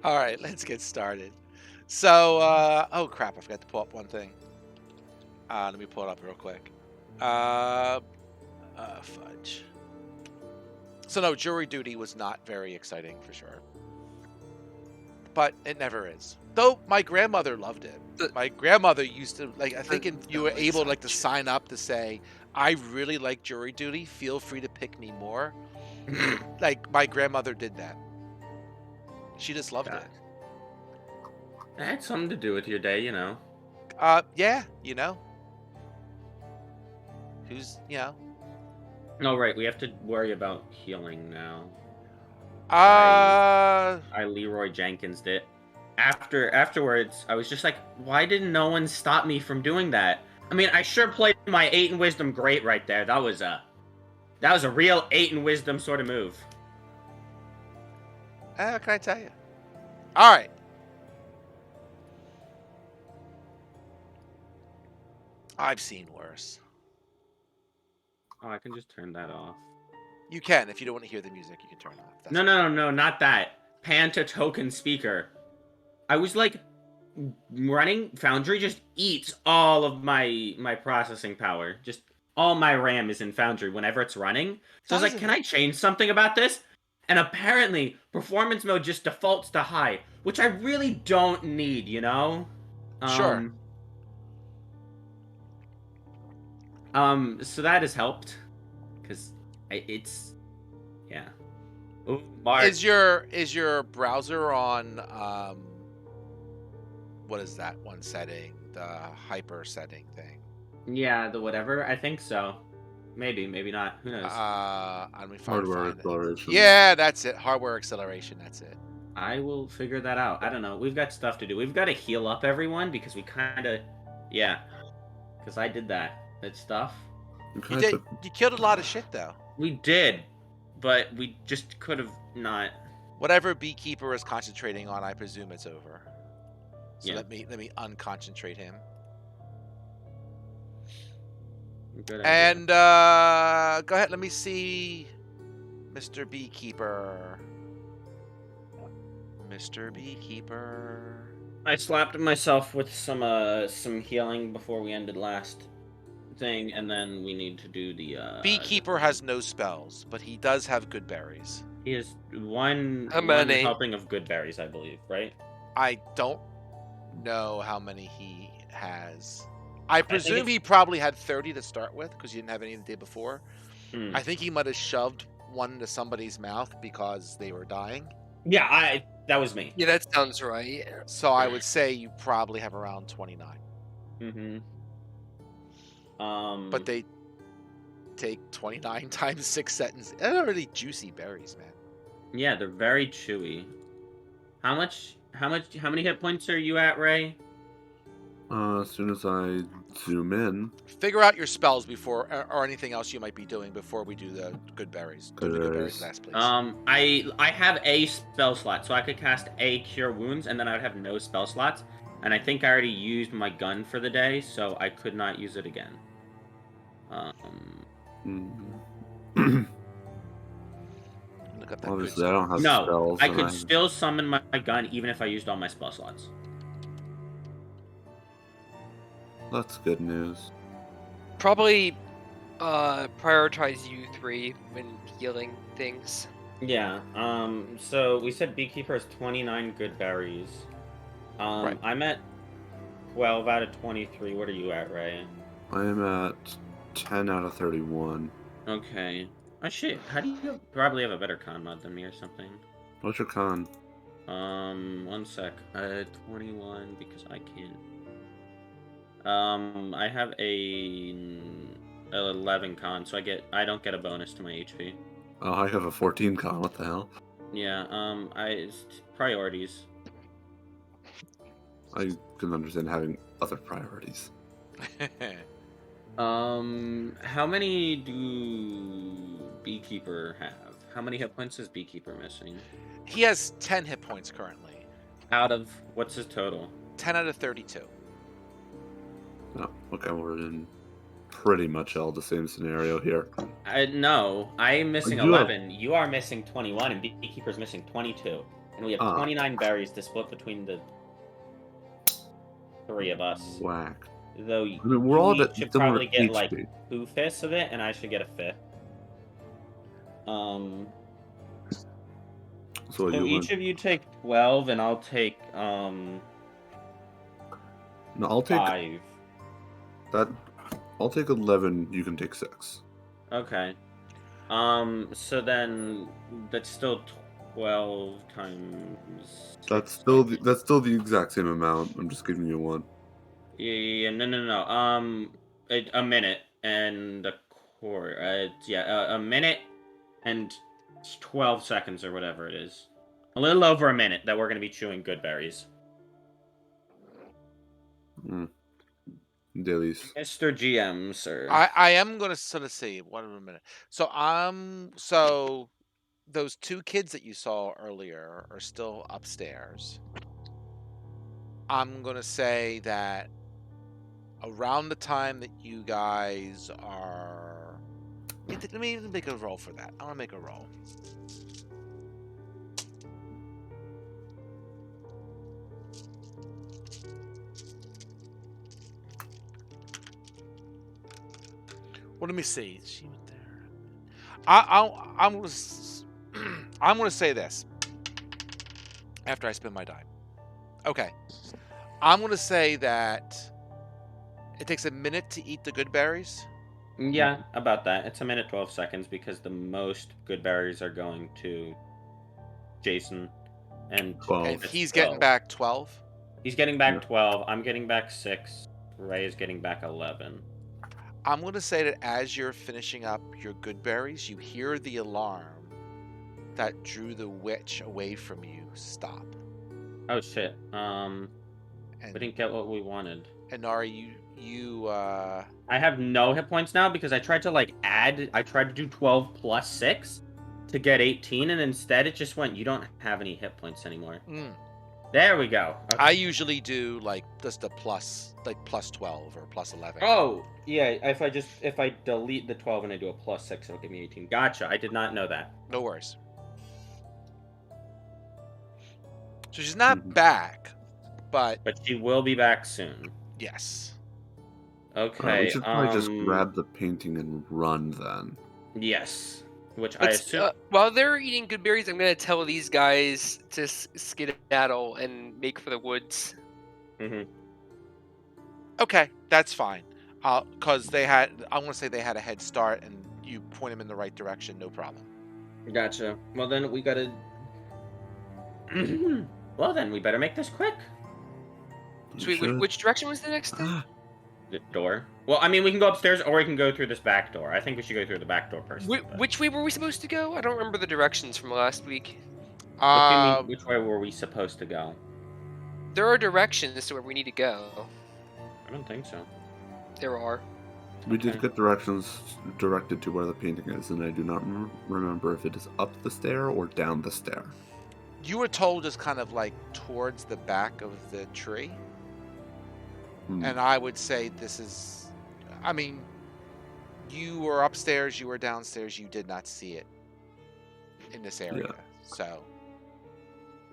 All right, let's get started. So, oh crap, I forgot to pull up one thing. Let me pull it up real quick. Uh, Fudge. So no, jury duty was not very exciting for sure, but it never is. Though my grandmother loved it. The- My grandmother used to like. I think you were was able like to such- sign up to say, "I really like jury duty. Feel free to pick me more." Like my grandmother did that. She just loved Yeah. it. It had something to do with your day, you know. Yeah, you know, who's Oh, right. We have to worry about healing now. uh, I Leroy Jenkins it. Afterwards, I was just like, why didn't no one stop me from doing that? I mean, I sure played my 8 in wisdom great right there. That was a real 8 in wisdom sort of move. what can I tell you? All right. I've seen worse. Oh, I can just turn that off. You can, if you don't want to hear the music, you can turn it off. That's No, not that. Panta token speaker. I was like, running Foundry just eats all of my processing power. Just all my RAM is in Foundry whenever it's running. So I was like, can I change something about this? And apparently, performance mode just defaults to high, which I really don't need, you know? Sure. So that has helped. Because it's... Yeah. Ooh, Mark. Is your browser on what is that one setting? The hyper setting thing. Yeah, the whatever. I think so. Maybe not. Who knows? Let me Hardware find it. acceleration. Yeah, that's it. Hardware acceleration. That's it. I will figure that out. I don't know. We've got stuff to do. We've got to heal up everyone because we kind of, yeah. Because I did that stuff. You killed a lot of shit though. We did, but we just could have not. Whatever Beekeeper is concentrating on, I presume it's over. So Yeah. let me unconcentrate him. Good idea. And go ahead. Let me see, Mr. Beekeeper. Mr. Beekeeper. I slapped myself with some healing before we ended last thing, and then we need to do the Beekeeper has no spells, but he does have good berries. He has one many? helping of good berries, I believe, right? I don't know how many he has. I presume he probably had 30 to start with because he didn't have any the day before. I think he might have shoved one into somebody's mouth because they were dying. Yeah, that was me. Yeah, that sounds right. So I would say you probably have around 29. But they take 29 times 6 sentences. They're really juicy berries, man. Yeah, they're very chewy. How many hit points are you at, Ray? As soon as I zoom in. Figure out your spells before, or anything else you might be doing before we do the good berries. Go to the good berries last, please. I have a spell slot, so I could cast a Cure Wounds, and then I would have no spell slots. And I think I already used my gun for the day, so I could not use it again. Look up that Obviously, I don't have spells. I could still summon my gun even if I used all my spell slots. That's good news. Probably prioritize you 3 when healing things. Yeah. So we said Beekeeper has 29 good berries. Right. I'm at 12 out of 23. What are you at, Ray? I am at 10 out of 31. Okay. Oh shit. How do you probably have a better con mod than me or something? What's your con? 1 sec. 21 because I can't. I have a 11 con, so I don't get a bonus to my HP. Oh, I have a 14 con. What the hell? Yeah. Priorities. I can understand having other priorities. How many do Beekeeper have? How many hit points is Beekeeper missing? He has 10 hit points currently. Out of what's his total? 10 out of 32. Oh, okay, we're in pretty much all the same scenario here. No, I'm missing 11. You are missing 21, and Beekeeper's missing 22. And we have 29 berries to split between the 3 of us. Whack. Though I mean, we're all you at should similar probably get like HP. 2/5 of it, and I should get a fifth. So So you each of you take 12, and I'll take No, I'll take 5. that. I'll take 11. You can take 6. Okay. So then that's still 12 times. That's 6, still which- that's still the exact same amount. I'm just giving you one. Yeah. No. A minute and a quarter. A minute and 12 seconds or whatever it is. A little over a minute that we're gonna be chewing good berries. Dailies. Mr. GM, sir. I am gonna sort of see. One minute. So so those 2 kids that you saw earlier are still upstairs. I'm gonna say that around the time that you guys are, let me make a roll for that. I want to make a roll. Well, let me see. She went there. I'm gonna I'm gonna say this after I spend my die. Okay, I'm gonna say that it takes a minute to eat the good berries. Yeah, about that. It's a minute 12 seconds because the most good berries are going to Jason, and 12. And it's he's getting 12. back 12. He's getting back Yeah. 12. I'm getting back 6. Ray is getting back 11. I'm going to say that as you're finishing up your good berries, you hear the alarm that drew the witch away from you stop. Oh shit. We And didn't get what we wanted. Nara, you I have no hit points now because I tried to I tried to do 12 plus 6 to get 18, and instead it just went, you don't have any hit points anymore. There we go. Okay. I usually do like just a plus 12 or plus 11. Oh, yeah, if I delete the 12 and I do a plus 6, it'll give me 18. Gotcha. I did not know that. No worries. So she's not back, but But she will be back soon. yes. Okay. We should probably just grab the painting and run then. Yes. Which I assume. While they're eating good berries, I'm gonna tell these guys to skedaddle and make for the woods. Okay, that's fine. Because I want to say they had a head start, and you point them in the right direction, no problem. Gotcha. Well, then we gotta. Well, then we better make this quick. So which direction was the next thing? The door. Well, I mean, we can go upstairs or we can go through this back door. I think we should go through the back door personally. Which way were we supposed to go? I don't remember the directions from last week. What do you mean, which way were we supposed to go? There are directions to where we need to go. I don't think so. There are. We did get directions directed to where the painting is, and I do not remember if it is up the stair or down the stair. You were told just kind of like towards the back of the tree. And I would say this is, I mean, you were upstairs, you were downstairs, you did not see it in this area. Yeah. So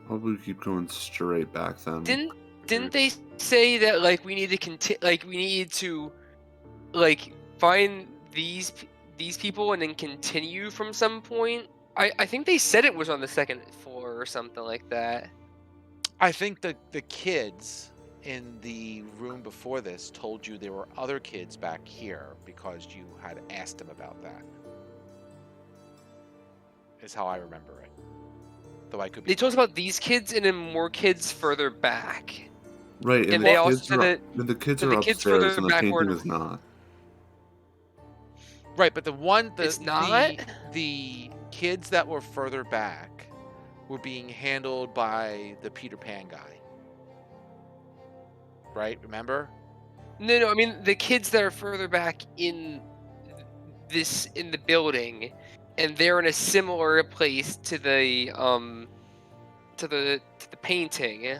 Probably keep going straight back then. Didn't they say that like we need to find these people and then continue from some point? I think they said it was on the 2nd floor or something like that. I think the kids in the room before this told you there were other kids back here because you had asked them about that. Is how I remember it. Though I could be. They told us about these kids and then more kids further back. Right, And and they the also kids said are that the kids that are the kids upstairs, further and the backward- painting is not. Right, but It's not? the kids that were further back were being handled by the Peter Pan guy. Right, remember? No, I mean the kids that are further back in the building, and they're in a similar place to the painting,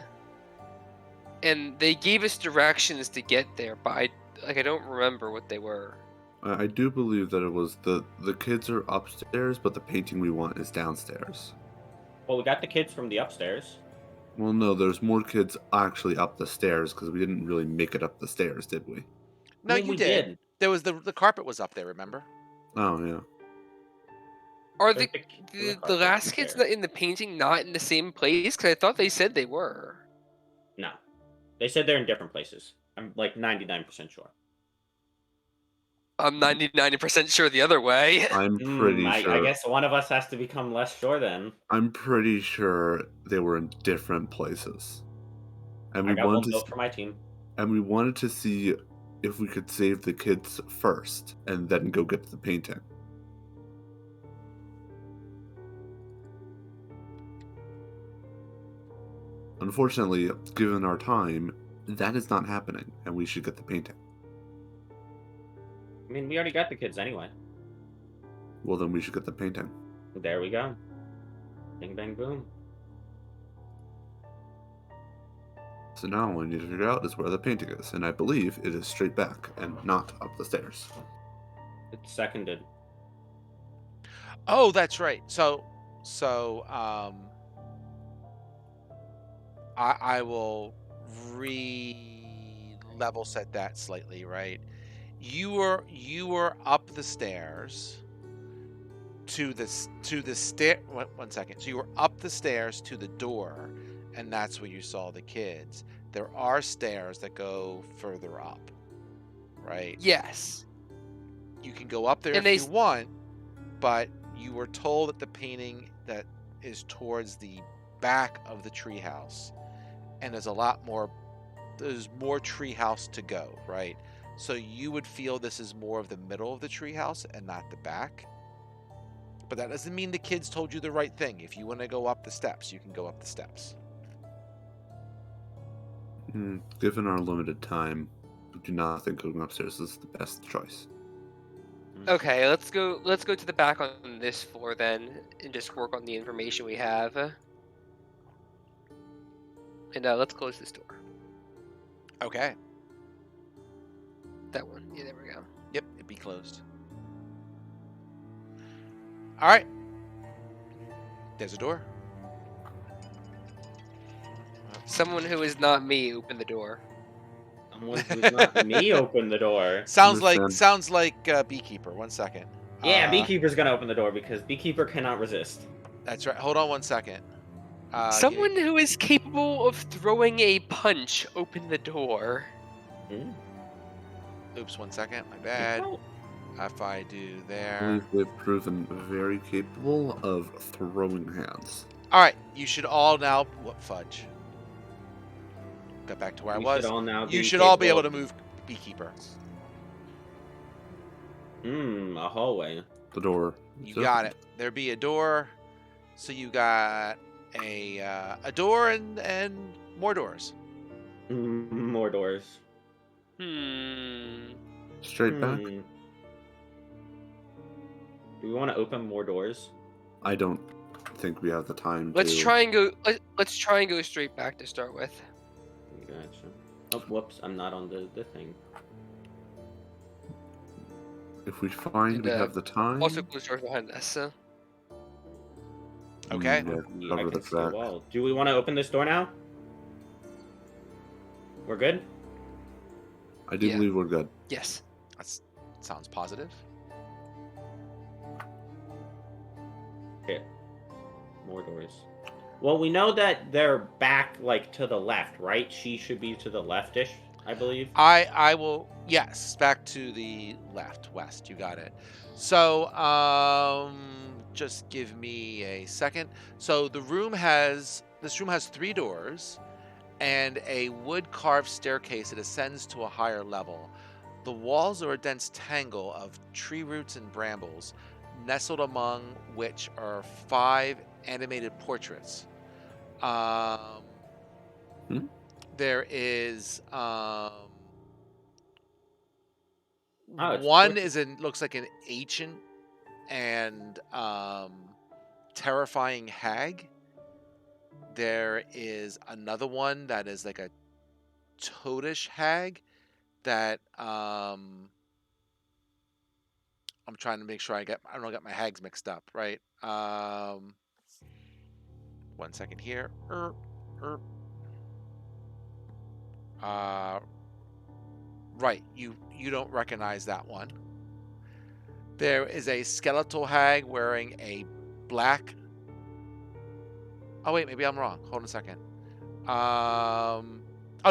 and they gave us directions to get there, but I don't remember what they were. I do believe that it was the kids are upstairs, but the painting we want is downstairs. Well, we got the kids from the upstairs. Well, no, there's more kids actually up the stairs because we didn't really make it up the stairs, did we? No, I mean, you we did. did. There was the carpet was up there. Remember? Oh, yeah. Are There's the carpet last right kids there. in the painting not in the same place? Because I thought they said they were. No. They said they're in different places. I'm like 99% sure. I'm 99% sure the other way. I'm pretty sure. I guess one of us has to become less sure then. I'm pretty sure they were in different places, and I we got one wanted vote for my team. to see if we could save the kids first and then go get the painting. Unfortunately, given our time, that is not happening, and we should get the painting. I mean, we already got the kids anyway. Well, then we should get the painting. There we go. Bing, bang, boom. So now all I need to figure out is where the painting is, and I believe it is straight back and not up the stairs. It's seconded. Oh, that's right. I will level set that slightly, right? You were up the stairs to the stair. One second. So you were up the stairs to the door, and that's where you saw the kids. There are stairs that go further up, right? Yes. You can go up there And if they you want, but you were told that the painting that is towards the back of the treehouse, and there's more treehouse to go, right? So you would feel this is more of the middle of the treehouse and not the back. But that doesn't mean the kids told you the right thing. If you want to go up the steps, you can go up the steps. Given our limited time, I do not think going upstairs is the best choice. Okay, let's go to the back on this floor then and just work on the information we have. And let's close this door. Okay. That one. Yeah, there we go. Yep, it'd be closed. All right. There's a door. Someone who is not me open the door. Someone who's not me open the door. Sounds Understand. like Beekeeper. 1 second. Yeah, Beekeeper's gonna open the door because Beekeeper cannot resist. That's right. Hold on 1 second. Someone who is capable of throwing a punch open the door. Oops, 1 second. My bad. If I do I there. believe they've proven very capable of throwing hands. All right. You should all now. What fudge? Got back to where I was. You should all be able to move Beekeeper. A hallway. The door. You got it. There be a door. So you got a door and more doors. More doors. Straight back. Do we want to open more doors? I don't think we have the time Let's to. try and go. Let's try and go straight back to start with. Gotcha. Oh, whoops! I'm not on the thing. If we find And, we have the time. Also, close doors behind us. Okay. Yeah, I cover the can see a track. wall. Do we want to open this door now? We're good. I do Yeah. believe we're good. Yes. That sounds positive. Okay. More doors. Well, we know that they're back, like, to the left, right? She should be to the leftish, I believe. I will. Yes, back to the left, west. You got it. So, just give me a second. So this room has 3 doors and a wood carved staircase that ascends to a higher level. The walls are a dense tangle of tree roots and brambles, nestled among which are 5 animated portraits. There is one looks like an ancient and terrifying hag. There is another one that is like a toadish hag that I'm trying to make sure I don't get my hags mixed up, right? 1 second here. Uh, right, you don't recognize that one. There is a skeletal hag wearing a black. Oh wait, maybe I'm wrong. Hold on a second. Oh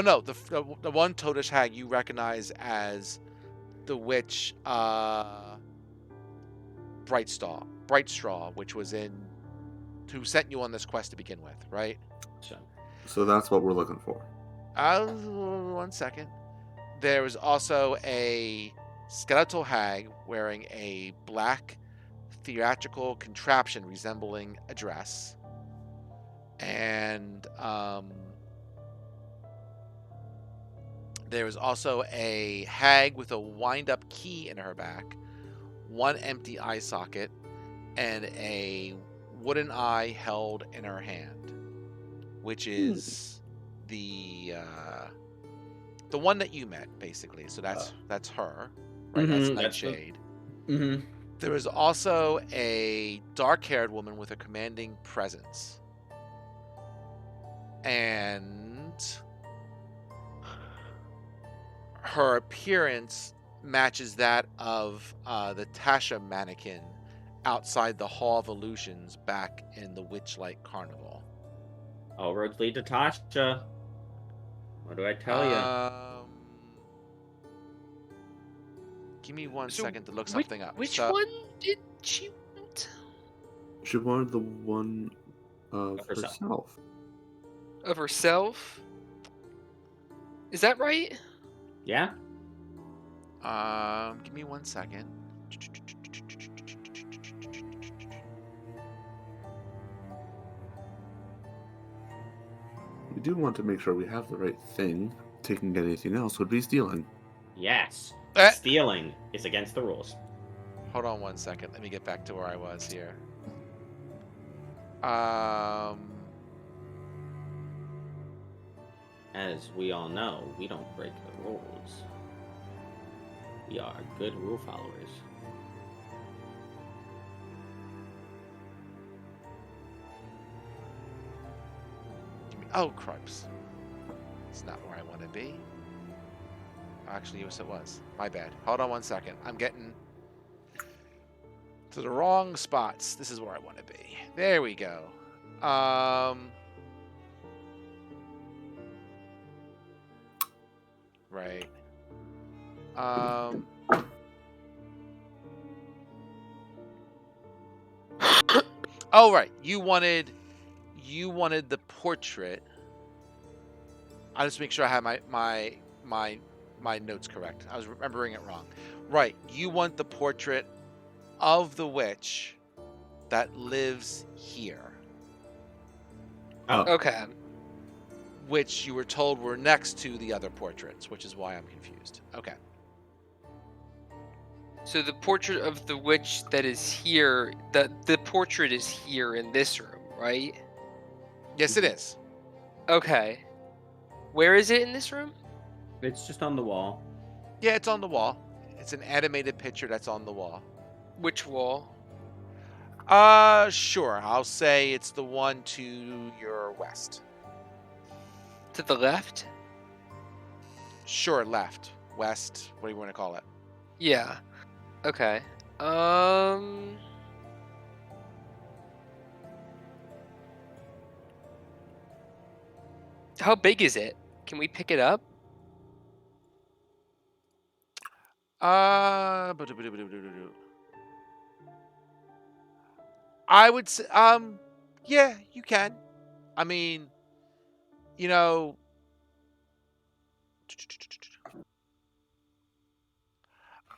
no, the one toadish hag you recognize as the witch, Bright Straw, which was who sent you on this quest to begin with, right? So that's what we're looking for. 1 second. There is also a skeletal hag wearing a black theatrical contraption resembling a dress. And there is also a hag with a wind-up key in her back, one empty eye socket, and a wooden eye held in her hand, which is the one that you met, basically. So that's her, right? That's Nightshade. There is also a dark-haired woman with a commanding presence, and her appearance matches that of the Tasha mannequin outside the Hall of Illusions back in the Witchlight Carnival. All roads lead to Tasha. What do I tell you? Give me 1 second to look something up. Which one did she want? She wanted the one of herself. herself. Of herself? Is that right? Yeah. Give me 1 second. We do want to make sure we have the right thing. Taking anything else would be stealing. Yes. Stealing is against the rules. Hold on 1 second. Let me get back to where I was here. As we all know, we don't break the rules. We are good rule followers. Oh, cripes. It's not where I want to be. Actually, yes, it was. My bad. Hold on 1 second. I'm getting to the wrong spots. This is where I want to be. There we go. Right. Oh, right. You wanted the portrait. I'll just make sure I have my notes correct. I was remembering it wrong. Right. You want the portrait of the witch that lives here. Oh. Okay. Which you were told were next to the other portraits, which is why I'm confused. Okay. So the portrait of the witch that is here, the portrait is here in this room, right? Yes, it is. Okay. Where is it in this room? It's just on the wall. Yeah, it's on the wall. It's an animated picture that's on the wall. Which wall? Sure. I'll say it's the one to your west. To the left? Sure, left, west, what do you want to call it? Yeah. Okay. How big is it? Can we pick it up? I would say, yeah, you can. I mean, you know,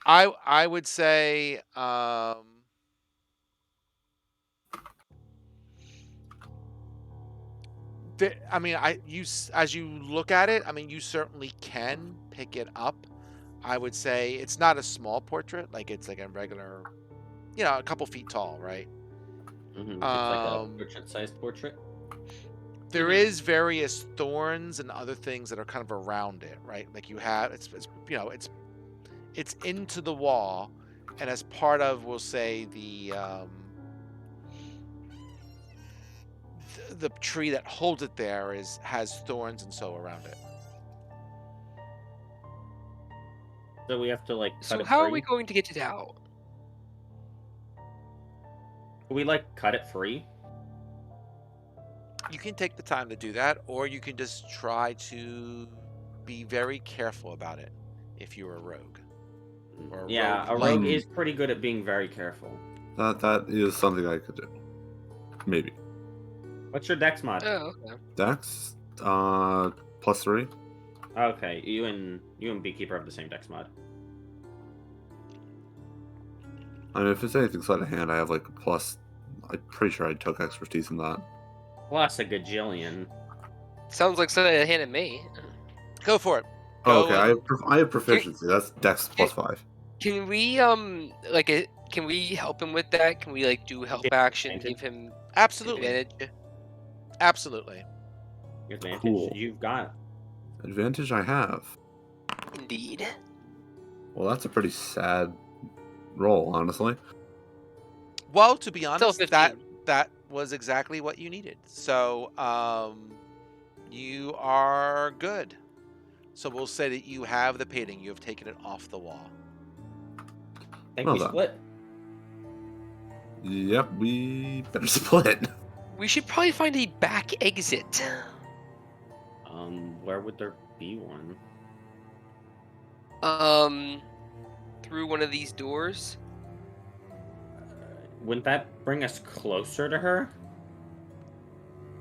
I would say, I mean, as you look at it, I mean, you certainly can pick it up. I would say it's not a small portrait, like it's like a regular, a couple feet tall, right? It's like a portrait-sized portrait. There is various thorns and other things that are kind of around it, right? Like you have, it's into the wall, and as part of, we'll say, the tree that holds it there has thorns and so around it. So we have to like cut So it how free. are we going to get it out? Can we like cut it free? You can take the time to do that, or you can just try to be very careful about it if you're a rogue. Or a Yeah, a rogue rogue like- is pretty good at being very careful. That is something I could do. Maybe. What's your dex mod? Oh, okay. Dex, +3. Okay, you and Beekeeper have the same dex mod. I mean, if it's anything sleight of hand, I have like a plus. I'm pretty sure I took expertise in that. Plus a gajillion. Sounds like something that handed me. Go for it. Oh, Go okay, and- I have proficiency. That's Dex +5. Can we can we help him with that? Can we like do help Give action, advantage? give him Absolutely. advantage? Absolutely. Advantage Cool. you've got. Advantage I have. Indeed. Well, that's a pretty sad roll, honestly. Well, to be Still honest, 15. that was exactly what you needed. So, you are good. So we'll say that you have the painting. You have taken it off the wall. I think Well we done. split. Yep, we better split. We should probably find a back exit. Where would there be one? Through one of these doors. Wouldn't that bring us closer to her?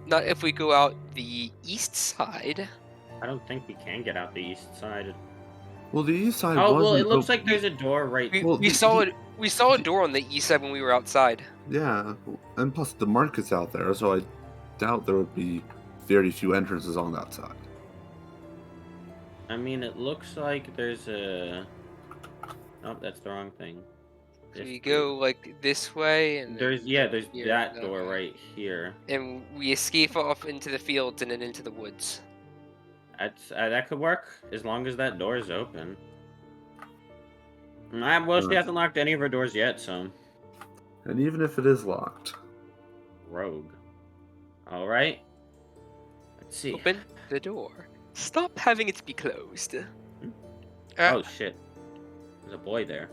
Not if we go out the east side. I don't think we can get out the east side. Well, the east side Oh well, wasn't it looks open. like there's a door right. We, Well, we the- saw the- it. We saw a door on the east side when we were outside. Yeah, and plus the market's out there, so I doubt there would be very few entrances on that side. I mean, it looks like there's a. Oh, that's the wrong thing. So This you go like this way, and then There's here, that door okay. right here. and we escape off into the fields and then into the woods. That could work as long as that door is open. Well, she hasn't locked any of her doors yet, so And even if it is locked, rogue. All right. Let's see. Open the door. Stop having it be closed. Oh shit. There's a boy there.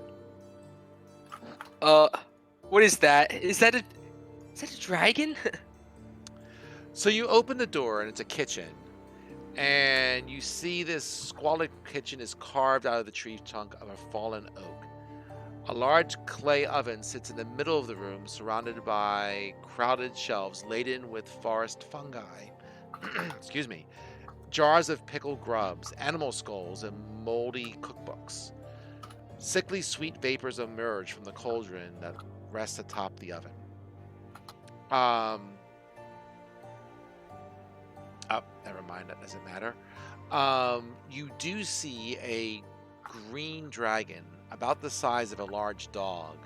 What is that? Is that a dragon? So you open the door and it's a kitchen, and you see this squalid kitchen is carved out of the tree trunk of a fallen oak. A large clay oven sits in the middle of the room, surrounded by crowded shelves laden with forest fungi. Excuse me. Jars of pickled grubs, animal skulls, and moldy cookbooks. Sickly sweet vapors emerge from the cauldron that rests atop the oven. Oh, never mind. That doesn't matter. You do see a green dragon, about the size of a large dog,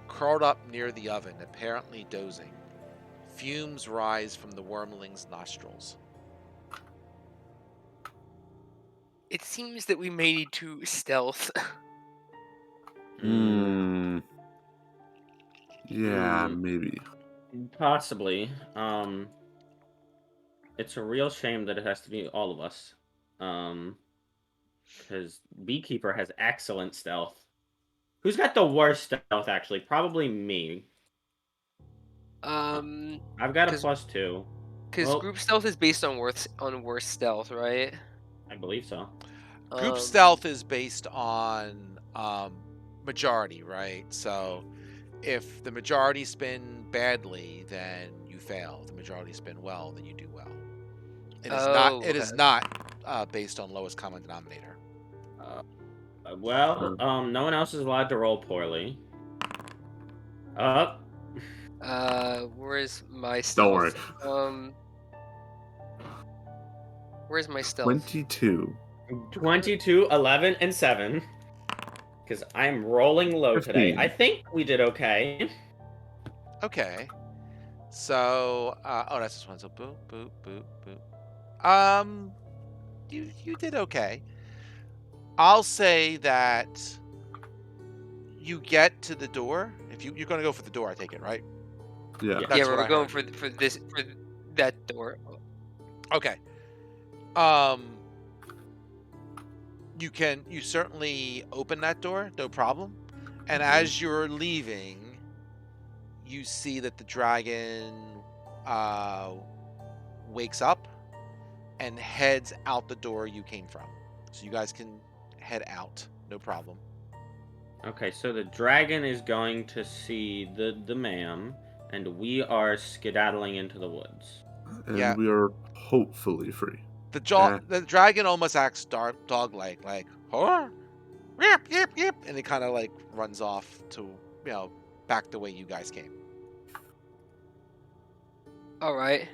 curled up near the oven, apparently dozing. Fumes rise from the wormling's nostrils. It seems that we may need to stealth. yeah, Hmm. maybe. Possibly. It's a real shame that it has to be all of us. Because Beekeeper has excellent stealth. Who's got the worst stealth, actually? Probably me. I've got a 'Cause- +2. Because Well- group stealth is based on worst stealth, right? I believe so. Group Um, stealth is based on majority, right? So if the majority spin badly, then you fail. If the majority spin well, then you do well. It is not. Oh, It is okay. not based on lowest common denominator. Well, no one else is allowed to roll poorly. Where's my Don't worry. stealth? Where's my stealth? 22. 22, 11, and 7. Because I'm rolling low today. 15. I think we did okay. Okay. So, oh, that's this one. So, boop, boop, boop, boop. You did okay. I'll say that you get to the door. If you're going to go for the door, I take it, right? Yeah. Yeah. That's Yeah, what we're I going heard. for that door. Okay. You certainly open that door, no problem. And as you're leaving, you see that the dragon wakes up and heads out the door you came from. So you guys can head out, no problem. Okay, so the dragon is going to see the ma'am, and we are skedaddling into the woods. And Yeah. we are hopefully free. The dragon almost acts dog-like, huh? Yip, yip, yip, and it kind of like runs off to, back the way you guys came. All right,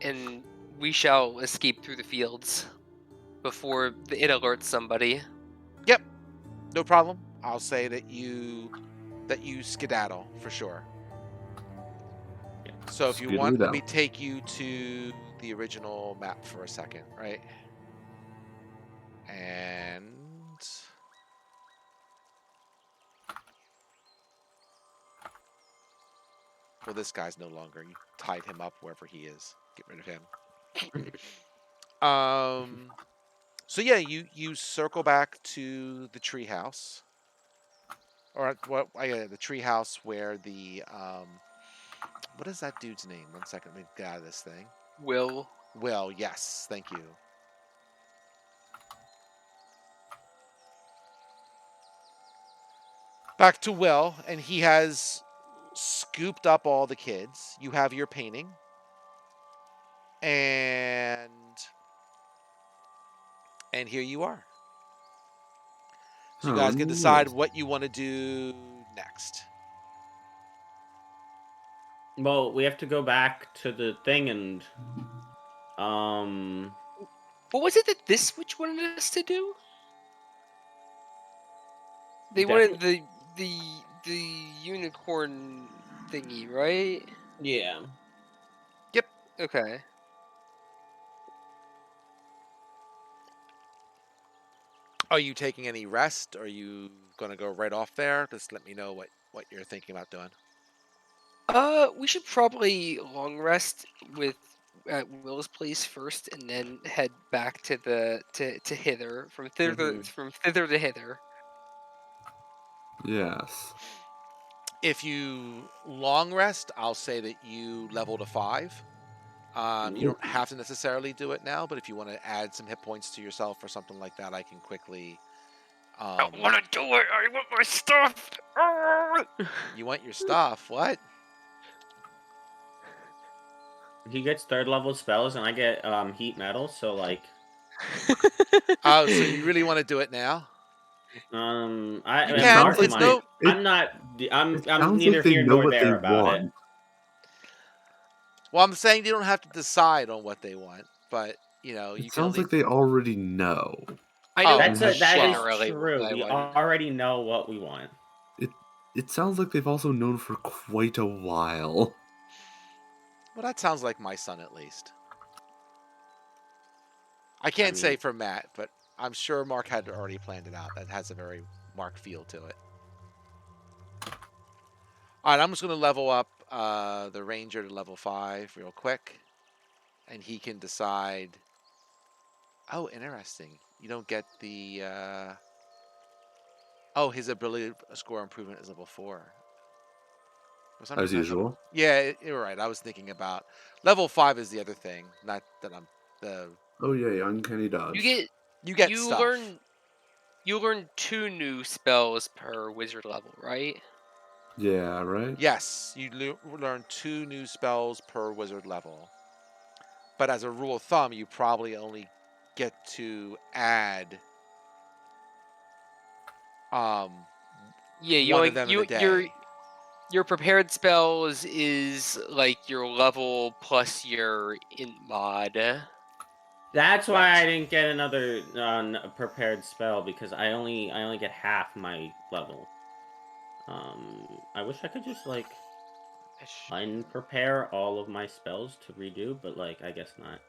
and we shall escape through the fields before it alerts somebody. Yep, no problem. I'll say that you skedaddle for sure. Yeah. So if you Skedaddle want, let down. me take you to the original map for a second, right? And well, this guy's no longer. You tied him up wherever he is. Get rid of him. So yeah, you circle back to the treehouse, or the treehouse where the what is that dude's name? One second, let me get out of this thing. Will. Will, yes, thank you. Back to Will, and he has scooped up all the kids. You have your painting, and here you are. So you guys can decide what you want to do next. Well, we have to go back to the thing and What was it that this witch wanted us to do? They wanted the unicorn thingy, right? yeah. Yep. Okay. Are you taking any rest? Are you going to go right off there? Just let me know what you're thinking about doing. We should probably long rest at Will's place first, and then head back to to hither from thither to hither. Yes. If you long rest, I'll say that you level to 5. You don't have to necessarily do it now, but if you want to add some hit points to yourself or something like that, I can quickly. I want to do it. I want my stuff. You want your stuff? What? He gets 3rd level spells, and I get heat metal. So like, Oh, so you really want to do it now? I You am can. not. It's no. I'm not. I'm sounds neither like they here know nor what they there about it. want. Well, I'm saying you don't have to decide on what they want, but you It can sounds like they already know. I know That is generally true. what I We want. already know what we want. It sounds like they've also known for quite a while. Well, that sounds like my son at least. I can't say for Matt, but I'm sure Mark had already planned it out. That has a very Mark feel to it. All right, I'm just going to level up the Ranger to level 5 real quick. And he can decide. Oh, interesting. You don't get the. Oh, his ability score improvement is level 4. For some As reason, usual. Yeah, you're right. I was thinking about level 5 is the other thing. Not that I'm the. Oh yeah, uncanny dodge. You get stuff. You learn 2 new spells per wizard level, right? Yeah, right? Yes, you learn 2 new spells per wizard level. But as a rule of thumb, you probably only get to add Yeah, one of them in a day. your prepared spells is like your level plus your int mod. That's why Right. I didn't get another prepared spell, because I only get half my level. I wish I could just like unprepare all of my spells to redo, but like I guess not.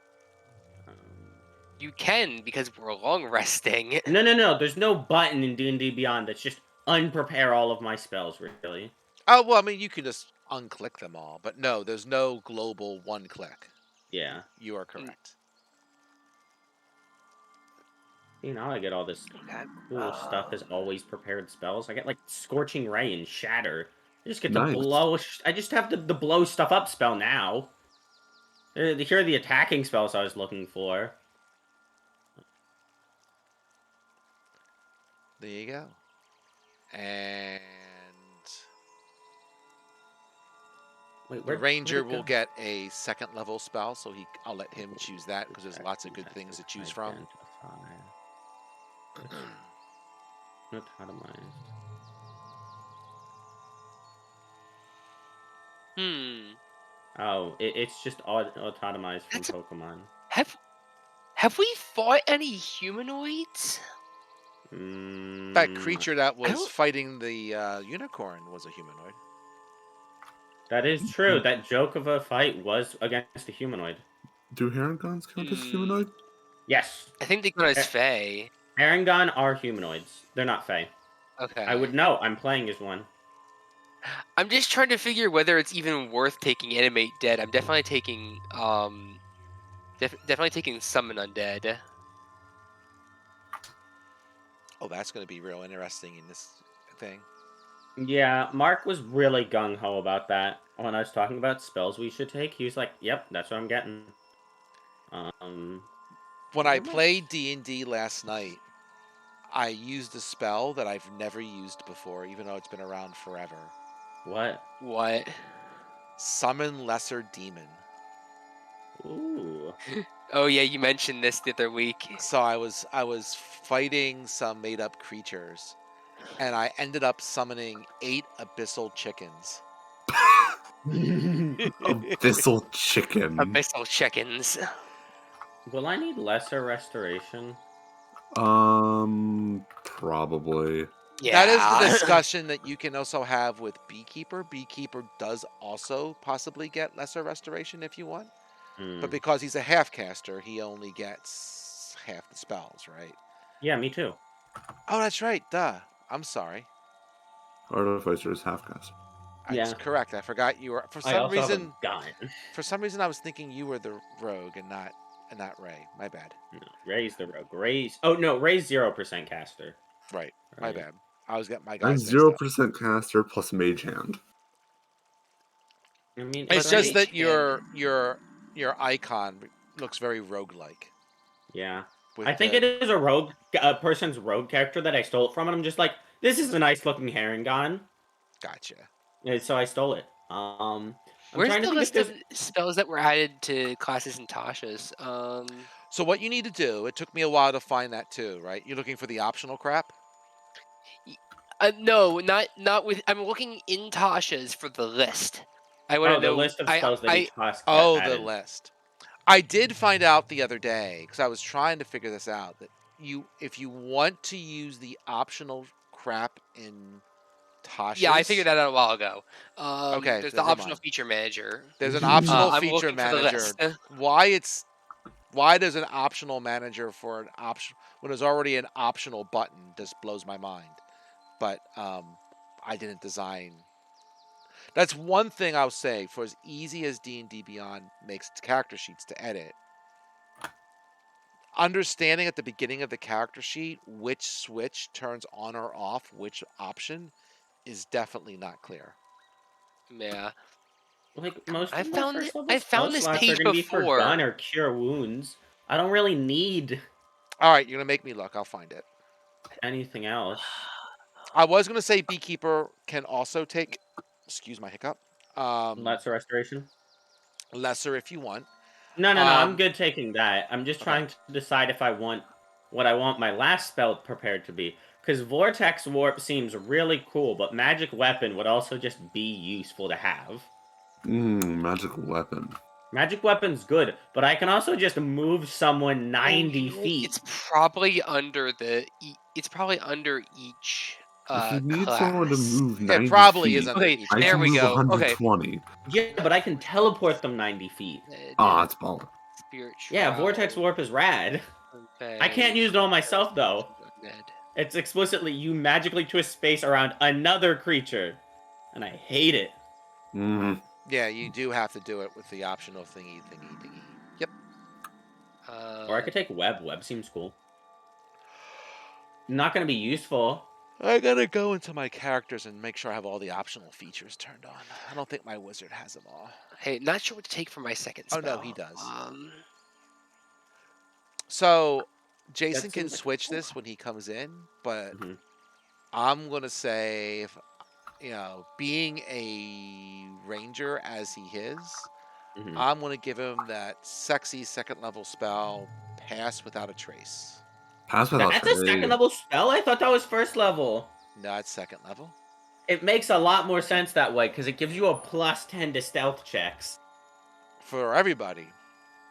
You can, because we're long resting. No. There's no button in D&D Beyond that's just unprepare all of my spells. Really? Oh well, I mean, you can just unclick them all, but no, there's no global one click. Yeah. You are correct. See, now I get all this cool stuff as always prepared spells. I get like Scorching Ray and Shatter. I just get to Nice. blow. I just have the blow stuff up spell now. Here are the attacking spells I was looking for. There you go. And Wait, the where'd ranger it go? will get a second level spell, so I'll let him choose that because there's lots of good things to choose from. Autotomized. Oh, it's just autotomized from That's- Pokemon. Have we fought any humanoids? That creature that was don't- fighting the unicorn was a humanoid. That is true. That joke of a fight was against a humanoid. Do Herringons count as humanoid? Yes. I think they count as Eh. Fae. Erangон are humanoids. They're not Fae. Okay. I would know. I'm playing as one. I'm just trying to figure whether it's even worth taking Animate Dead. I'm definitely taking definitely taking Summon Undead. Oh, that's going to be real interesting in this thing. Yeah, Mark was really gung-ho about that when I was talking about spells we should take. He was like, yep, that's what I'm getting. When I What am I- played D&D last night, I used a spell that I've never used before, even though it's been around forever. What? What? Summon Lesser Demon. Ooh. Oh yeah, you mentioned this the other week. So I was fighting some made up creatures, and I ended up summoning 8 abyssal chickens. Abyssal chicken. Abyssal chickens. Will I need lesser restoration? Probably. Yeah. That is the discussion that you can also have with Beekeeper. Beekeeper does also possibly get lesser restoration if you want. Hmm. But because he's a half caster, he only gets half the spells, right? Yeah, me too. Oh, that's right. Duh. I'm sorry. Artificer is half caster. Yeah. That's correct. I forgot you were. I also have a gun. For some reason, I was thinking you were the rogue and not Ray. My bad. No, Ray's the rogue. Ray's... Oh, no, Ray's 0% caster. Right. My Right. bad. I was getting my I'm guys mixed up. 0% caster plus mage hand. I mean, It's But just Ray that can- your icon looks very rogue-like. Yeah. With I think the- it is a person's rogue character that I stole it from, and I'm just like, this is a nice looking Herringon. Gotcha. And so I stole it. I'm Where's trying to the think list if of spells that were added to classes and Tasha's? So what you need to do, it took me a while to find that too, right? You're looking for the optional crap? No, not with. I'm looking in Tasha's for the list. I want to the know. list of spells that each class Oh, added. the list. I did find out the other day, because I was trying to figure this out, that if you want to use the optional crap in Tasha's... Yeah, I figured that out a while ago. Okay, There's the then never optional mind. feature manager. There's an optional I'm feature looking for the manager. list. Why there's an optional manager for an option when there's already an optional button just blows my mind. But I didn't design. That's one thing I'll say. For as easy as D&D Beyond makes character sheets to edit, understanding at the beginning of the character sheet which switch turns on or off which option is definitely not clear. Yeah. Like, most I of my found first level I spell found this slots are page going to be for before. gun or cure wounds. I don't really need All right, you're gonna make me look. I'll find it. anything else. I was gonna say Beekeeper can also take. Excuse my hiccup. Lesser restoration? Lesser if you want. No, I'm good taking that. I'm just Okay. trying to decide if I want what I want my last spell prepared to be. Because Vortex Warp seems really cool, but Magic Weapon would also just be useful to have. Magical weapon. Magic Weapon's good, but I can also just move someone 90 feet. It's probably under the. It's probably under each. If you need class. someone to move 90 It probably feet, is under Okay, each. I there can we move go. Okay. 120. Yeah, but I can teleport them 90 feet. It's baller. Spirit Yeah, Vortex Shroud, Warp is rad. I can't use it on myself, though. It's explicitly you magically twist space around another creature. And I hate it. Mm. Yeah, you do have to do it with the optional thingy. Or I could take web. Web seems cool. Not gonna be useful. I gotta go into my characters and make sure I have all the optional features turned on. I don't think my wizard has them all. Hey, not sure what to take for my second Oh, spell. no, he does. Um, So Jason That can seems like switch this when he comes in, but Mhm. I'm gonna say, if, being a ranger as he is, Mhm. I'm gonna give him that sexy second level spell, Pass Without a Trace. Pass without That's a second trace. level spell. I thought that was first level. No, it's second level. It makes a lot more sense that way because it gives you a +10 to stealth checks For everybody.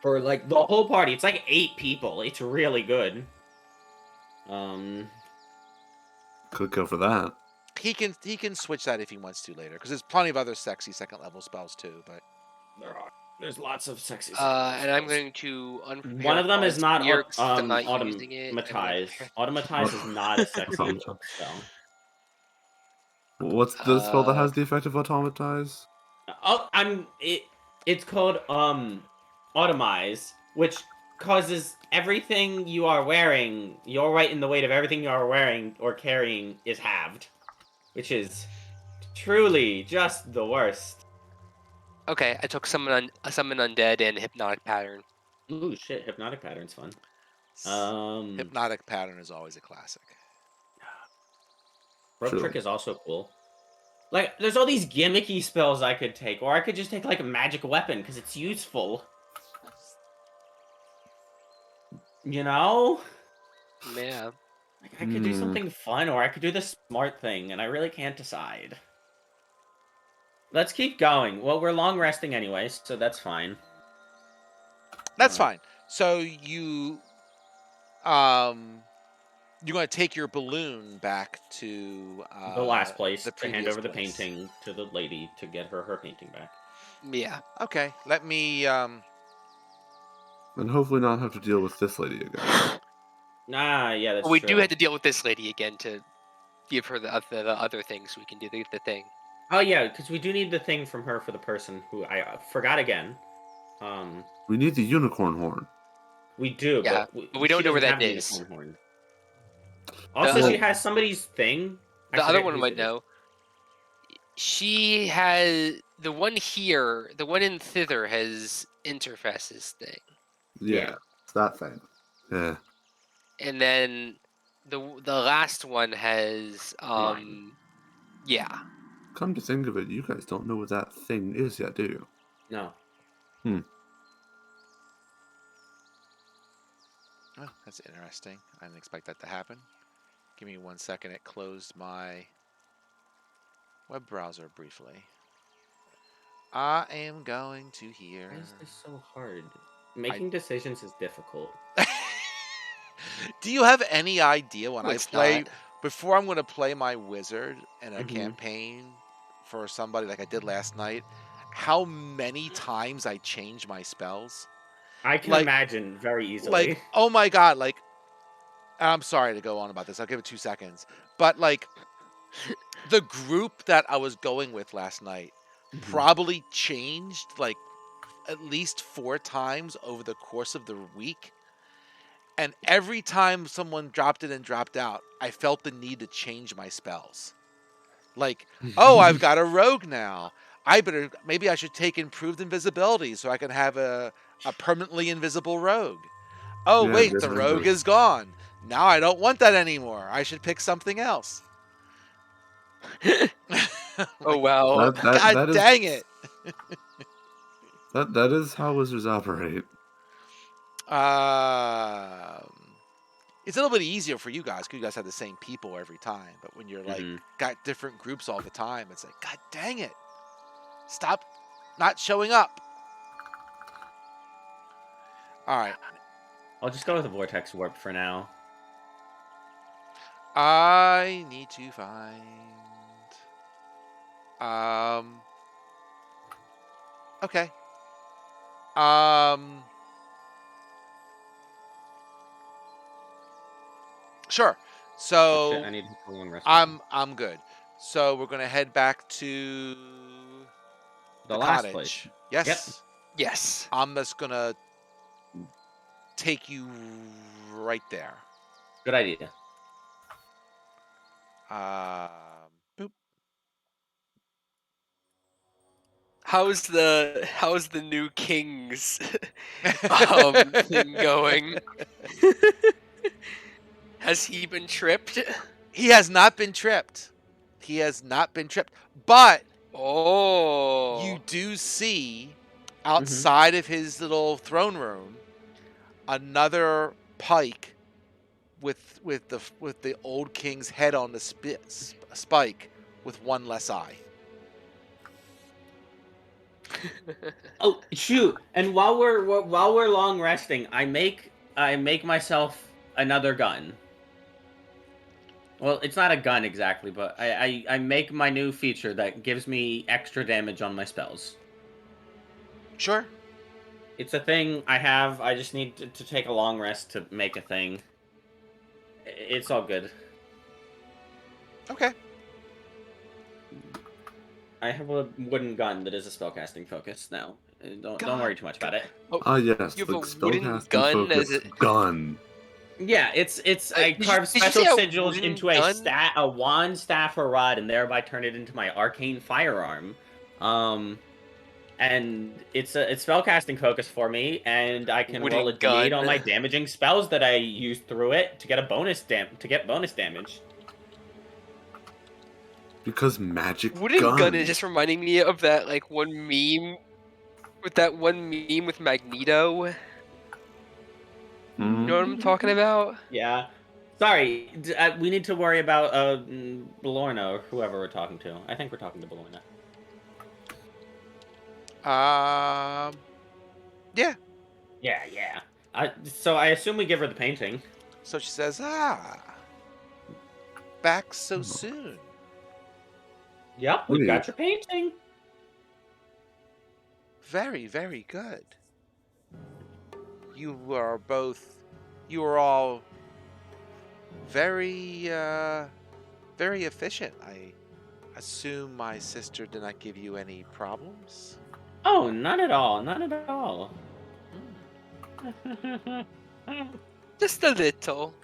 for like the whole party. It's like 8 people. It's really good. Could go for that. He can switch that if he wants to later, because there's plenty of other sexy second level spells too. But There's lots of sexy. and I'm going to One of them is not here because I'm not using it. automatize. Automatize is not a sexy Automatize. spell. What's the spell that Uh, has the effect of automatize? Oh, it's called automize, which causes everything you are wearing, your weight in the weight of everything you are wearing or carrying is halved, which is truly just the worst. Okay, I took summon undead and hypnotic pattern. Ooh, shit! Hypnotic pattern's fun. Hypnotic Pattern is always a classic. Rope True. trick is also cool. Like, there's all these gimmicky spells I could take, or I could just take like a magic weapon because it's useful. You know? Yeah. Like, I could do something fun, or I could do the smart thing, and I really can't decide. Let's keep going. Well, we're long resting anyways, so that's fine. That's fine. So you're going to take your balloon back to The last place the to hand previous over the place. painting to the lady to get her painting back. Yeah. Okay, let me. And hopefully not have to deal with this lady again. Nah, yeah, that's Well, we true. do have to deal with this lady again to give her the other thing so we can do the thing. Oh yeah, because we do need the thing from her for the person who I forgot again. We need the unicorn horn. We do, Yeah, but we don't she know where doesn't that have the is. unicorn horn. Also, The- she has somebody's thing. I The other forget one whose might it is. know. She has the one here. The one in thither has interfaces thing, Yeah, it's that thing. Yeah. and then the last one has Mine. yeah. Come to think of it, you guys don't know what that thing is yet, do you? No. Oh, that's interesting. I didn't expect that to happen. Give me 1 second. It closed my web browser briefly. I am going to here. Why is this so hard? Making decisions is difficult. Do you have any idea when No, I it's play not. before I'm going to play my wizard in a Mhm. campaign for somebody like I did last night? How many times I change my spells? I can Like- imagine very easily. Like, oh my god! Like, I'm sorry to go on about this. I'll give it 2 seconds. But like, the group that I was going with last night Mhm. probably changed like at least 4 times over the course of the week. And every time someone dropped in and dropped out, I felt the need to change my spells. Like, oh, I've got a rogue now. Maybe I should take improved invisibility so I can have a permanently invisible rogue. Oh, Yeah, wait, the invisible. rogue is gone. Now I don't want that anymore. I should pick something else. Oh wow. God that is, dang it. that is how wizards operate. It's a little bit easier for you guys because you guys have the same people every time. But when you're like Mhm. got different groups all the time, it's like, God dang it. Stop not showing up. All right. I'll just go with the vortex warp for now. I need to find. Okay. Sure. Oh, shit, So I need to go one rest. I'm good. So we're gonna head back to The the last cottage. place. Yes. Yep. Yes. I'm just gonna take you right there. Good idea. Boop. How's the new king's thing going? Has he been tripped? He has not been tripped. He has not been tripped. But Oh. you do see outside of his little throne room another pike with the old king's head on the spike with one less eye. Oh shoot! And while we're long resting, I make myself another gun. Well, it's not a gun exactly, but I make my new feature that gives me extra damage on my spells. Sure. It's a thing I have. I just need to take a long rest to make a thing. It's all good. Okay. I have a wooden gun that is a spellcasting focus now. Don't worry too much about it. Ah, yes, You the have a wooden spellcasting gun focus as it- gun. Yeah, it's I did you- carve did you special say a sigils wooden into gun? a wand, staff, or rod, and thereby turn it into my arcane firearm. And it's spellcasting focus for me, and I can roll a Wooden d8 gun. on my damaging spells that I use through it to get bonus damage. Because magic Wooden gun. gun is just reminding me of that one meme with Magneto. You know what I'm talking about? Yeah. Sorry, we need to worry about Belorna or whoever we're talking to. I think we're talking to Belorna. Yeah. Yeah. So I assume we give her the painting. So she says, back so soon. Yep, we've got your painting. Very, very good. You are all very, very efficient. I assume my sister did not give you any problems? Oh, none at all. None at all. Just a little.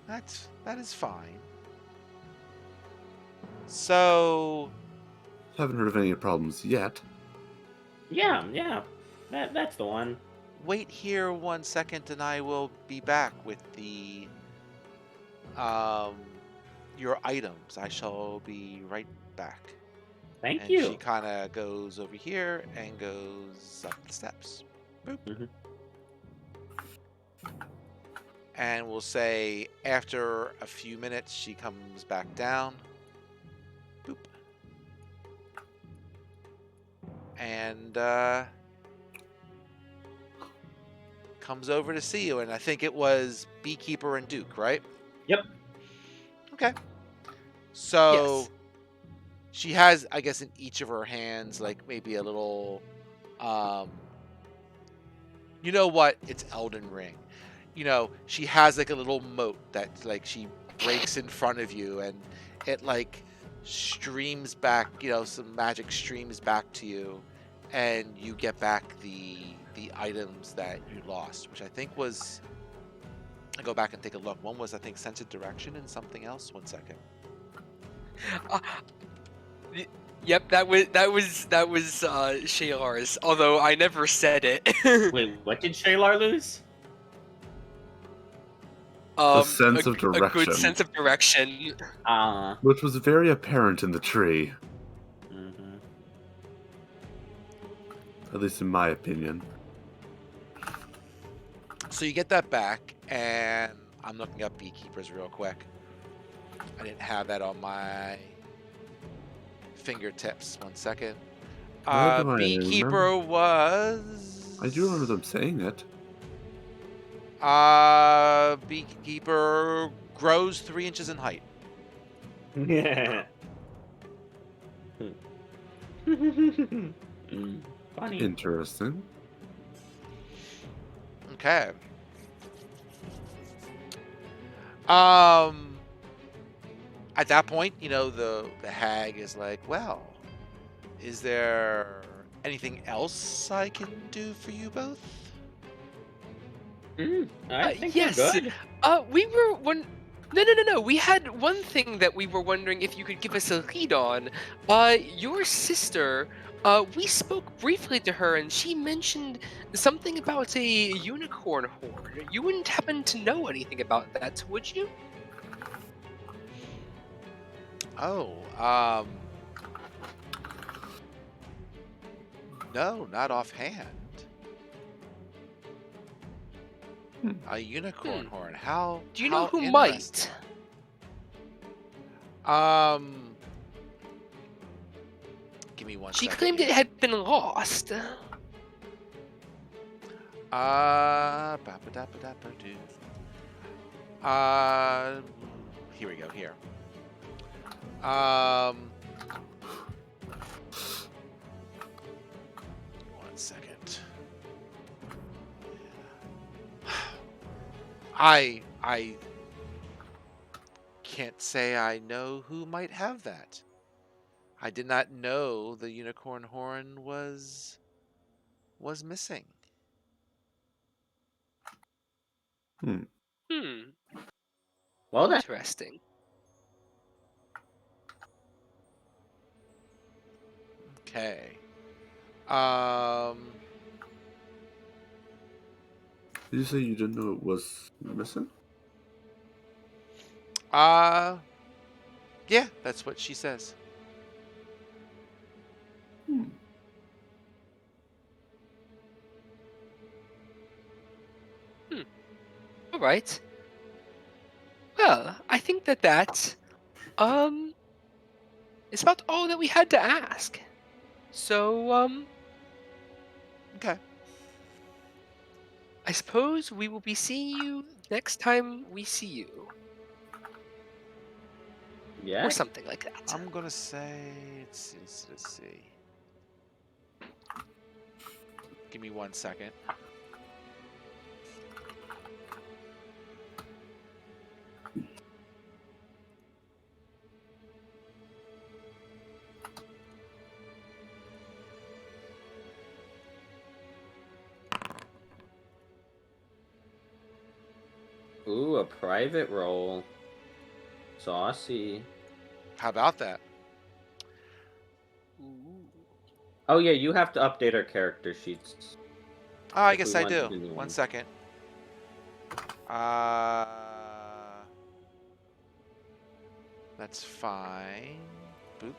That is fine. So, Haven't heard of any problems yet. Yeah. That's the one. wait here 1 second and I will be back with the your items. I shall be right back. Thank And you. she kind of goes over here and goes up the steps. Boop. Mhm. And we'll say after a few minutes, she comes back down. Boop. And comes over to see you. And I think it was Beekeeper and Duke, right? Yep. Okay. So Yes. she has, I guess, in each of her hands, maybe a little, you know what? It's Elden Ring. She has a little moat that she breaks in front of you, and it streams back. Some magic streams back to you, and you get back the items that you lost, which I think was. I go back and take a look. One was, I think, Sense of Direction, and something else. 1 second. Yep, that was Shaylar's. Although I never said it. Wait, what did Shaylar lose? sense of A direction. good sense of direction. Which was very apparent in the tree, Mhm. at least in my opinion. So you get that back, and I'm looking up Beekeepers real quick. I didn't have that on my fingertips. 1 second. Why do I Beekeeper was. I do remember them saying it. Beekeeper grows 3 inches in height. Yeah. Funny. Interesting. Okay. At that point, the hag is like, well, is there anything else I can do for you both? I think yes. we're good. We were one. No. We had one thing that we were wondering if you could give us a lead on. Your sister. We spoke briefly to her, and she mentioned something about a unicorn horn. You wouldn't happen to know anything about that, would you? Oh, no, not offhand. A unicorn horn. How? Do you know how who interesting. might? Give me one She second claimed here. it had been lost. Ba-ba-da-ba-da-ba-doo. Here we go. Here. One second. I can't say I know who might have that. I did not know the unicorn horn was missing. Hmm. Well then. Interesting. Okay. Did you say you didn't know it was missing? Yeah, that's what she says. All right. Well, I think that is about all that we had to ask. So, Okay. I suppose we will be seeing you next time we see you, Yeah. or something like that. I'm gonna say let's see. Give me 1 second. Ooh, a private role. Saucy. How about that? Ooh. Oh yeah, you have to update our character sheets. Oh, I If we guess I want do. the new 1 one. second. That's fine. Boop.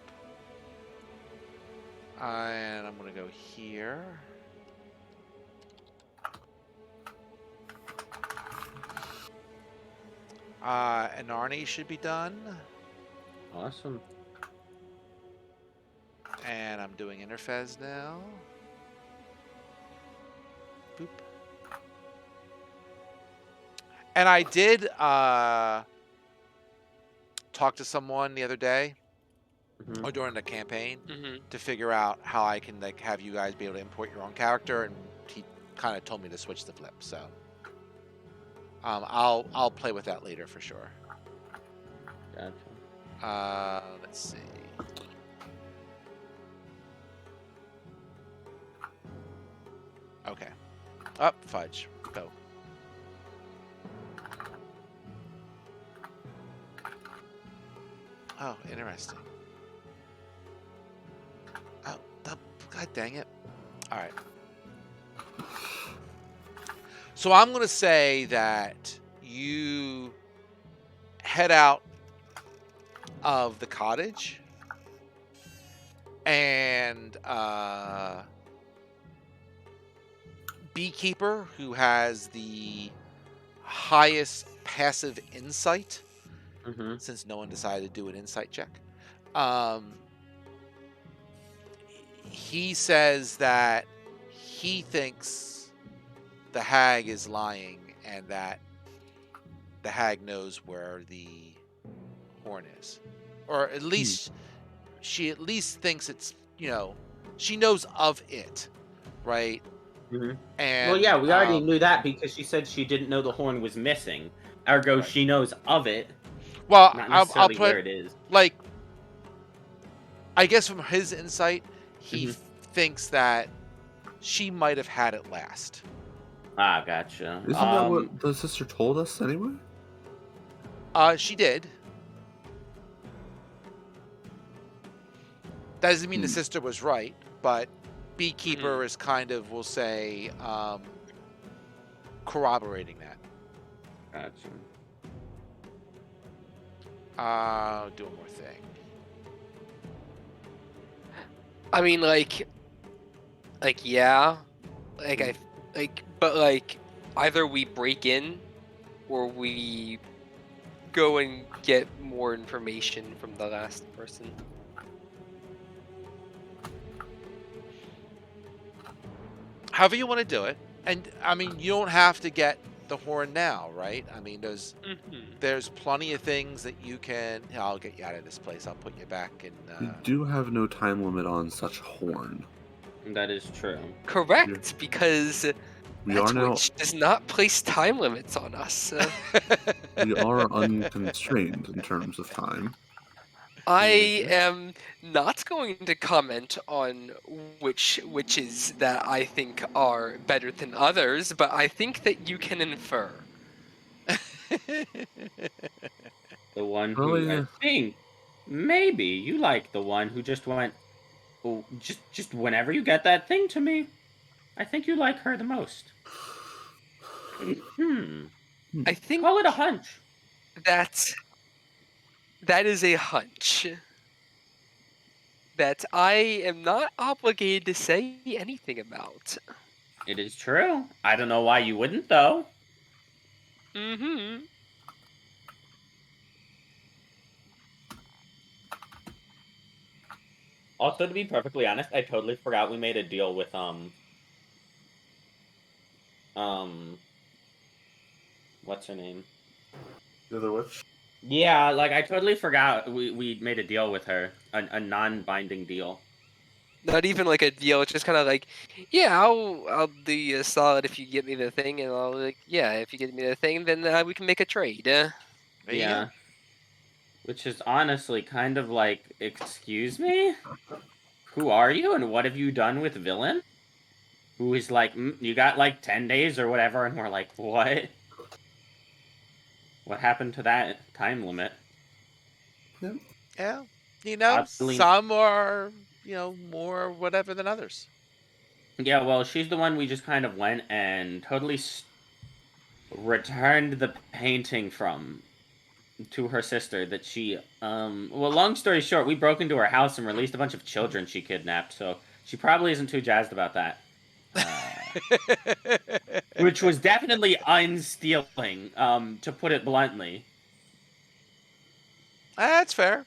And I'm gonna go here. And Arnie should be done. Awesome. And I'm doing Interfez now. Boop. And I did talk to someone the other day, Mhm. or during the campaign, Mm-hmm. to figure out how I can like have you guys be able to import your own character, and he kind of told me to switch the flip. So I'll play with that later for sure. Gotcha. Let's see. Okay. Up, fudge. Go. Oh, interesting. Oh, God dang it. All right. So I'm going to say that you head out of the cottage, and Beekeeper, who has the highest passive insight, Mhm. since no one decided to do an insight check, he says that he thinks the hag is lying, and that the hag knows where the horn is, or at least she at least thinks it's, she knows of it, right? Mhm. And Well, yeah, we already knew that because she said she didn't know the horn was missing. Ergo, Right. she knows of it, well, not I'll necessarily put where it is. like, I guess from his insight, he Mhm. thinks that she might have had it last. Ah, gotcha. Isn't that what the sister told us anyway? She did. That doesn't mean the Hmm. sister was right, but beekeeper is kind of, we'll say, corroborating that. Gotcha. Do one more thing. I mean, yeah, but either we break in or we go and get more information from the last person. However you want to do it. And, I mean, you don't have to get the horn now, right? I mean, there's plenty of things that you can... I'll get you out of this place. I'll put you back in... We do have no time limit on such horn. That is true. Correct, because We that are now. Twitch does not place time limits on us. We are unconstrained in terms of time. I am not going to comment on which witches that I think are better than others, but I think that you can infer. The one Oh, who I yeah. think maybe you like the one who just went, oh, just whenever you get that thing to me, I think you like her the most. I think Call it a hunch. that is a hunch that I am not obligated to say anything about. It is true. I don't know why you wouldn't, though. Mm-hmm. Also, to be perfectly honest, I totally forgot we made a deal with what's her name? The other witch? Yeah, like I totally forgot we made a deal with her, a non-binding deal. Not even like a deal. It's just kind of like, yeah, I'll do you a solid if you get me the thing, and I'll yeah, if you get me the thing, then we can make a trade. There you Yeah. go. Which is honestly kind of like, excuse me? Who are you and what have you done with Villain? Who is like, you got like 10 days or whatever, and we're like, what? What happened to that time limit? Yep. Yeah. You know, Oddly, some are, more whatever than others. yeah, well, she's the one we just kind of went and totally returned the painting from to her sister that she, well, long story short, we broke into her house and released a bunch of children she kidnapped, so she probably isn't too jazzed about that. Which was definitely unstealing, to put it bluntly. That's fair.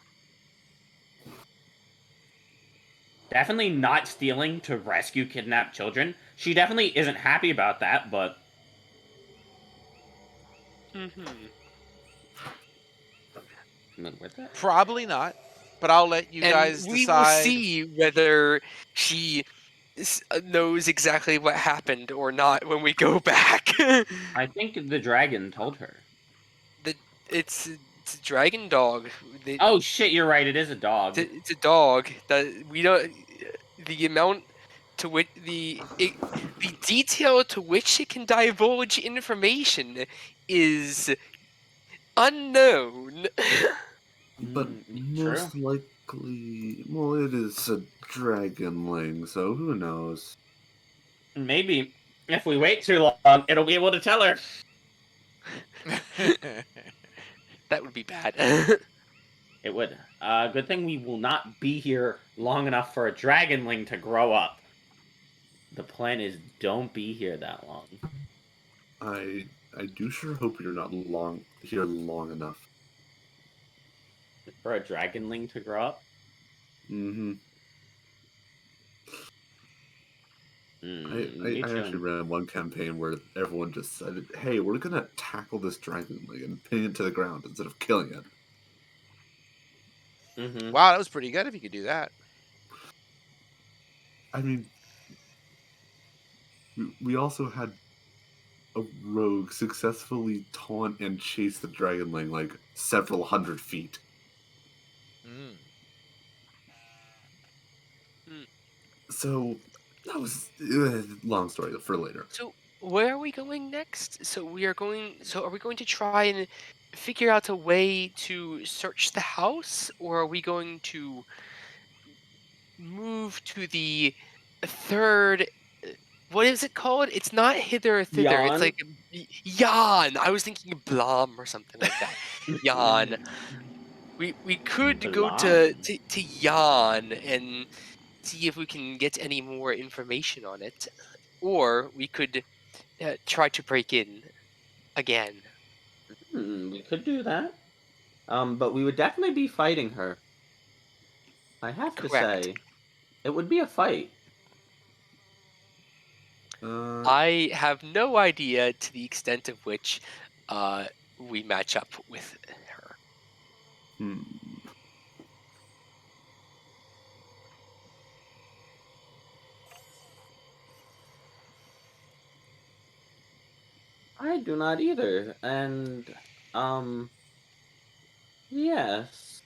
Definitely not stealing to rescue kidnapped children. She definitely isn't happy about that, but... Probably not. But I'll let you And guys we will decide. see whether she knows exactly what happened or not when we go back. I think the dragon told her. It's a dragon dog. Oh shit, you're right, it is a dog. It's a dog. That we don't. The amount to which the detail to which it can divulge information is unknown. But most likely, well, it is a dragonling, so who knows? Maybe if we wait too long, it'll be able to tell her. That would be bad. It would. Good thing we will not be here long enough for a dragonling to grow up. The plan is don't be here that long. I do sure hope you're not here long enough. For a dragonling to grow up? Mm-hmm. I actually ran one campaign where everyone just said, hey, we're gonna tackle this dragonling and pin it to the ground instead of killing it. Wow, that was pretty good if you could do that. I mean, we also had a rogue successfully taunt and chase the dragonling like several hundred feet. So that was long story for later. So where are we going next? So are we going to try and figure out a way to search the house, or are we going to move to the third? What is it called? It's not hither or thither. It's Yawn. like yawn. I was thinking blom or something like that. Yawn. We could go Blom. to yawn and see if we can get any more information on it, or we could try to break in again. We could do that. But we would definitely be fighting her. I have to Correct. say, it would be a fight. Uh, I have no idea to the extent of which uh, we match up with her. hmm. I do not either. And, um, yes.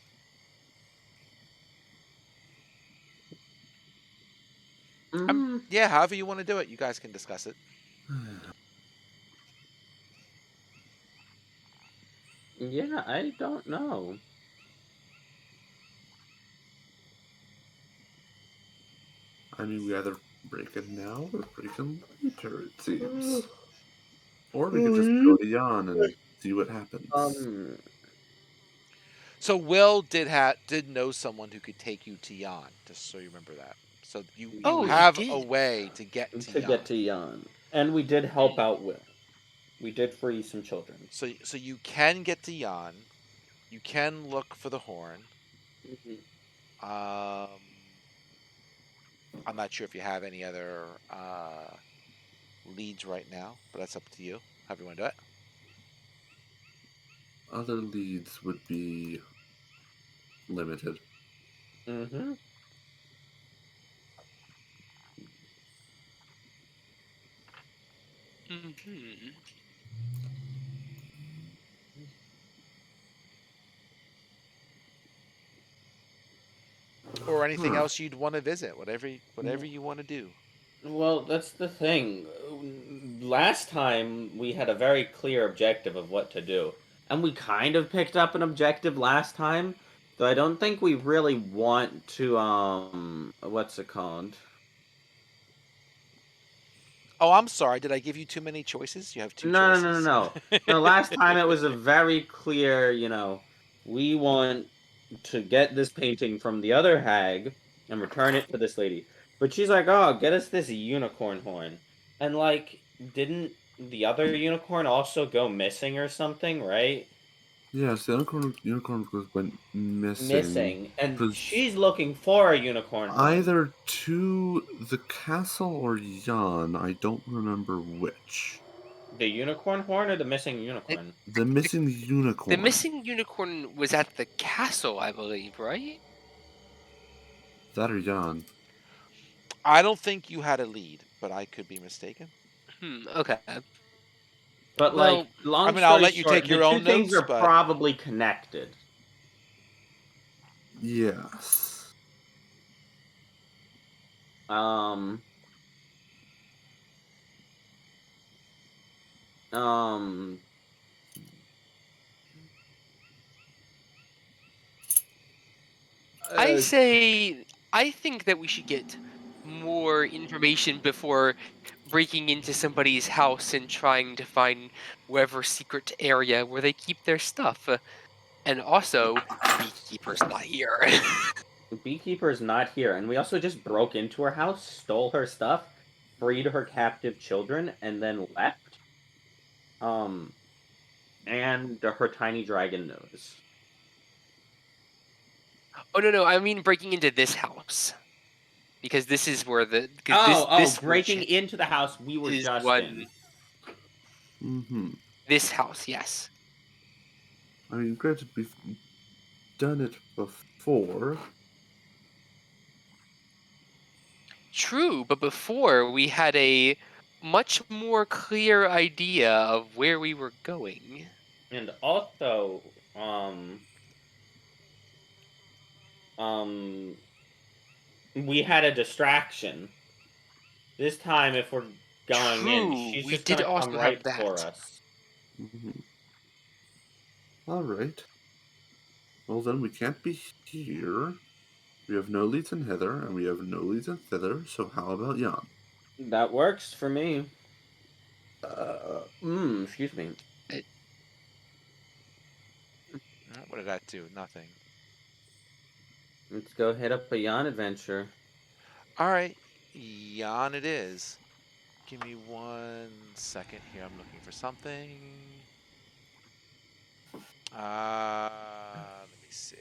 Mm, Yeah, however you want to do it, you guys can discuss it. yeah, I don't know. I mean, we either break it now or break it later, it seems. Or we could just go to Jan and see what happens. Um, So Will did know someone who could take you to Jan, just so you remember that. So you Oh, he have a did. way to get to to get Jan. to Jan. And we did help Hmm. out Will. We did free some children. So you can get to Jan. You can look for the horn. Mhm. Um, I'm not sure if you have any other leads right now, but that's up to you. However you want to do it. Other leads would be limited. Mhm. Hmm. Or anything Huh. else you'd want to visit, whatever you want to do. Well, that's the thing. Last time we had a very clear objective of what to do. And we kind of picked up an objective last time, though I don't think we really want to what's it called? Oh, I'm sorry. Did I give you too many choices? You have two No, no, no, no, choices. no. No, last time it was a very clear, we want to get this painting from the other hag and return it to this lady. But she's like, "Oh, get us this unicorn horn." And like, didn't the other unicorn also go missing or something, right? Yes, the unicorn went missing. Missing. And Pres- she's looking for a unicorn horn. Either to the castle or Jan. I don't remember which. The unicorn horn or the missing The, unicorn? The the, missing the unicorn. missing unicorn was at the castle, I believe, right? That or Jan. I don't think you had a lead, but I could be mistaken. Okay. But Well, like, I long mean, I'll story let you take short, the your two own things notes, are but probably connected. Yes. Um, um, I uh, say I think that we should get more information before breaking into somebody's house and trying to find whatever secret area where they keep their stuff. And also, Beekeeper's not here. Beekeeper is not here, and we also just broke into her house, stole her stuff, freed her captive children, and then left. Um, and her tiny dragon nose. Oh no, no, I mean breaking into this house because this is where because Oh, this witch breaking into the house we were is just one in. Mm-hmm. this house. Yes, I mean, granted, we've done it before. true. But before we had a much more clear idea of where we were going. And also, um, we had a distraction. This time, if we're going in. True, She's we just did gonna come also have right for that. us. All right. Well, then we can't be here. We have no leads in hither, and we have no leads in thither, so how about Jan? That works for me. Excuse me. What did that do? Nothing. Let's go hit up a Jan adventure. All right, Jan it is. Give me 1 second here. I'm looking for something. Let me see.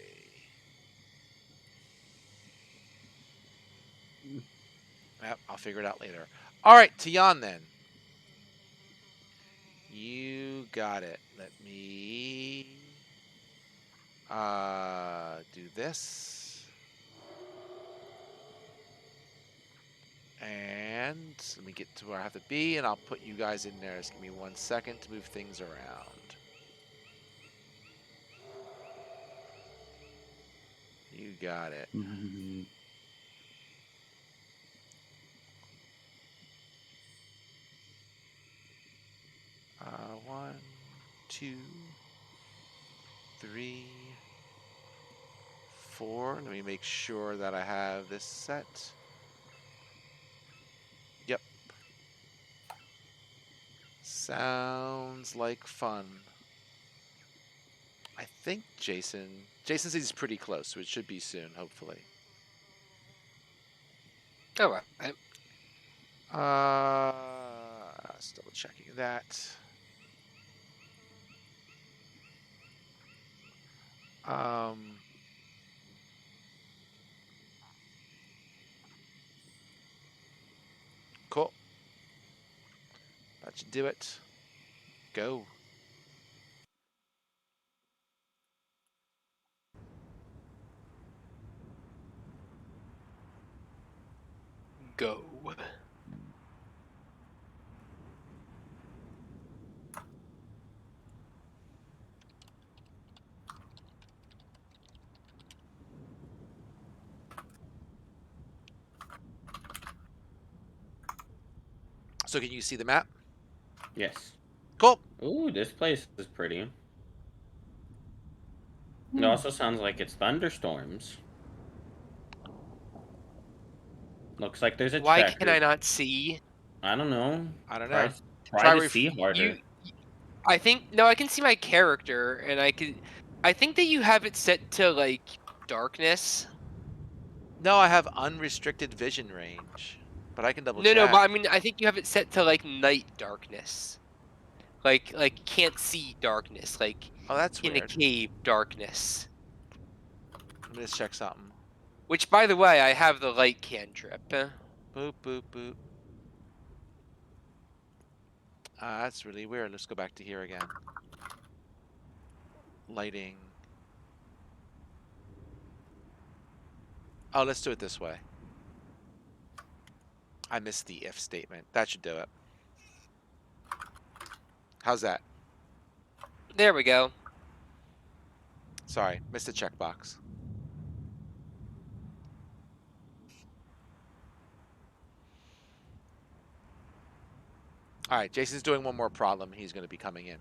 Yep, I'll figure it out later. All right, to Jan then. You got it. Let me do this. And let me get to where I have to be, and I'll put you guys in there. Just give me 1 second to move things around. You got it. One, two, three, four. Let me make sure that I have this set. Yep. Sounds like fun. I think Jason says he's pretty close, so it should be soon, hopefully. All right. Still checking that. Cool. That should do it. Go. Go. So can you see the map? Yes. Cool. Ooh, this place is pretty. It also sounds like it's thunderstorms. Looks like there's a Why can checker. I not see? I don't know. I don't Try know. try to see harder. I think no, I can see my character, and I think that you have it set to like darkness. No, I have unrestricted vision range, but I can double No, check. but I mean, I think you have it set to like night darkness, like can't see darkness, like Oh, that's in a weird. cave darkness. Let me just check something. Which, by the way, I have the light cantrip. Boop, boop, boop. That's really weird. Let's go back to here again. Lighting. Oh, let's do it this way. I missed the if statement. That should do it. How's that? There we go. Sorry, missed the checkbox. All right, Jason's doing one more problem. He's going to be coming in.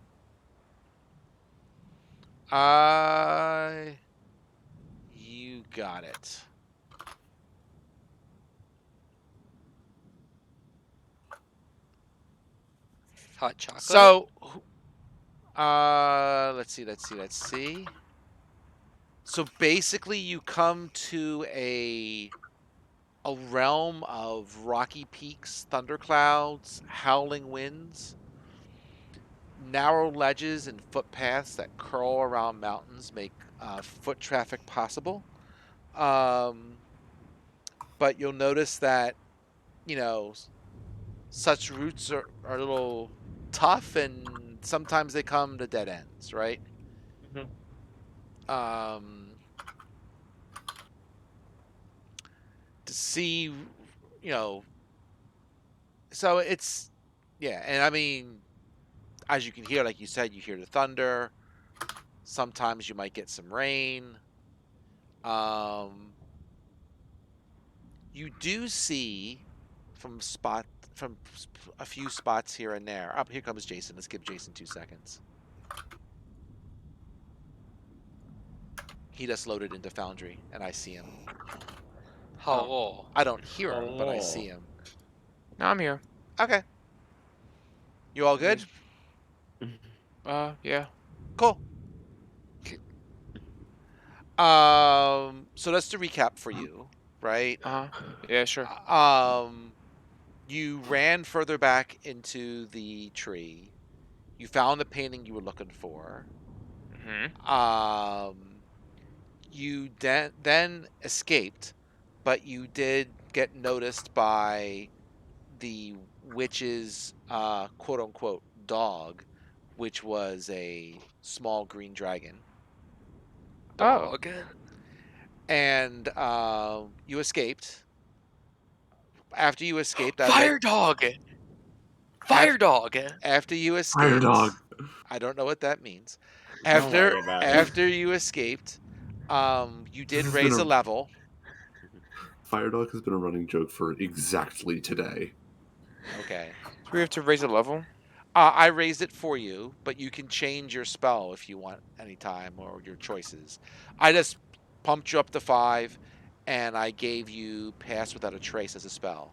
You got it. Hot chocolate. So, let's see. So basically, you come to a realm of rocky peaks, thunderclouds, howling winds, narrow ledges, and footpaths that curl around mountains make foot traffic possible. But you'll notice that, you know, such routes are a little tough, and sometimes they come to dead ends, right? To see, you know, so it's, yeah, and I mean, as you can hear, like you said, you hear the thunder. Sometimes you might get some rain. You do see from from a few spots here and there. Up here comes Jason. Let's give Jason 2 seconds. He just loaded into Foundry, and I see him. Hello. I don't hear him, but I see him. No, I'm here. Okay. You all good? Yeah. Cool. So that's to recap for you, right? Yeah, sure. You ran further back into the tree. You found the painting you were looking for. You then escaped, but you did get noticed by the witch's quote unquote dog, which was a small green dragon. Oh. Okay. And you escaped. After you escaped, Fire dog. Fire dog. after you Fire escaped, dog. I don't know what that means. Don't worry about it. After you escaped, you did This has raise been a level. Fire dog has been a running joke for exactly today. Okay. So we have to raise a level? I raised it for you, but you can change your spell if you want anytime or your choices. I just pumped you up to 5, and I gave you Pass Without a Trace as a spell.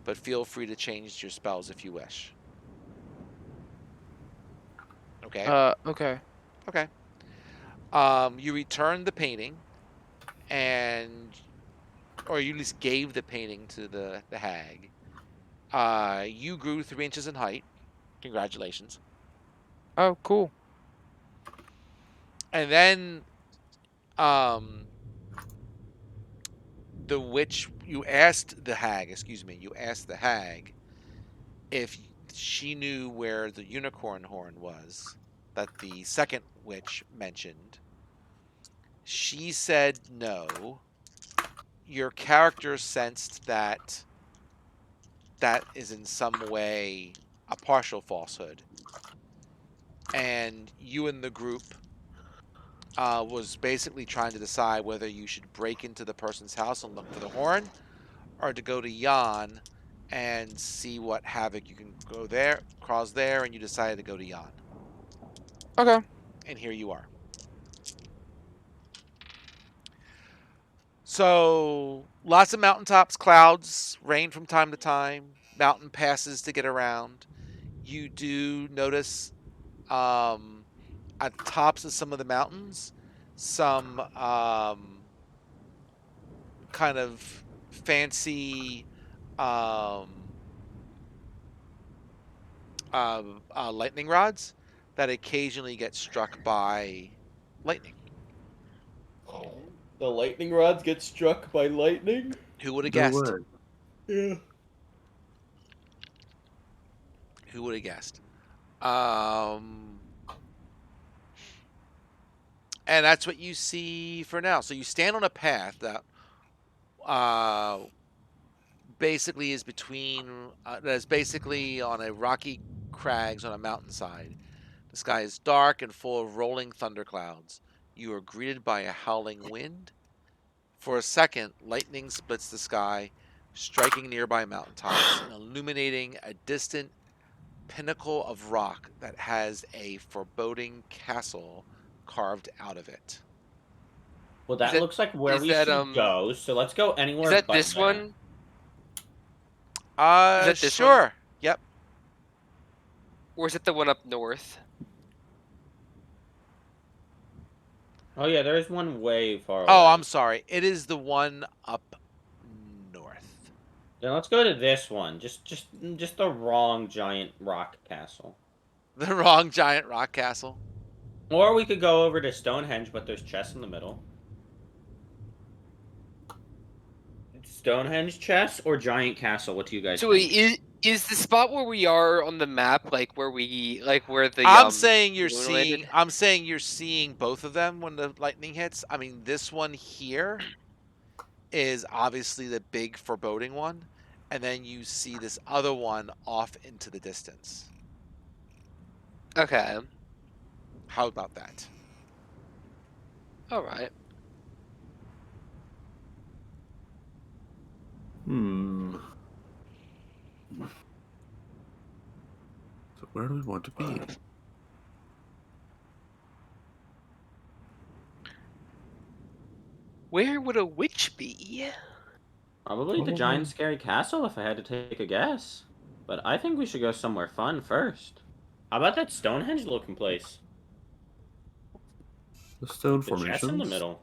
But feel free to change your spells if you wish. Okay? Okay. Okay. You returned the painting, or you at least gave the painting to the hag. You grew 3 inches in height. Congratulations. Oh, cool. And then the witch, you asked the hag if she knew where the unicorn horn was that the second witch mentioned. She said no. Your character sensed that is in some way a partial falsehood, and you and the group was basically trying to decide whether you should break into the person's house and look for the horn, or to go to Jan and see what havoc you can go there, cause there, and you decided to go to Jan. Okay. And here you are. So lots of mountaintops, clouds, rain from time to time, mountain passes to get around. You do notice at the tops of some of the mountains some kind of fancy lightning rods that occasionally get struck by lightning. The lightning rods get struck by lightning? Who would have No guessed? way. Yeah. Who would have guessed? And that's what you see for now. So you stand on a path that basically is that is basically on a rocky crags on a mountainside. The sky is dark and full of rolling thunderclouds. You are greeted by a howling wind. For a second, lightning splits the sky, striking nearby mountaintops and illuminating a distant pinnacle of rock that has a foreboding castle carved out of it. Well, that that- looks like where is we that, should go, so let's go anywhere Is that but this there. one? that this Sure. one? Yep. Or is it the one up north? Oh yeah, there's one way far away. Oh, I'm sorry. It is the one up north. Then let's go to this one. Just the wrong giant rock castle. The wrong giant rock castle. Or we could go over to Stonehenge, but there's chests in the middle. Stonehenge chest or giant castle? What do you guys So think? is the spot where we are on the map where the I'm saying you're moon seeing. landed? I'm saying you're seeing both of them when the lightning hits. I mean, this one here is obviously the big foreboding one, and then you see this other one off into the distance. Okay. How about that? All right. Where do we want to be? Where would a witch be? Probably the giant scary castle if I had to take a guess. But I think we should go somewhere fun first. How about that Stonehenge looking place? The stone The chest in the formations. middle.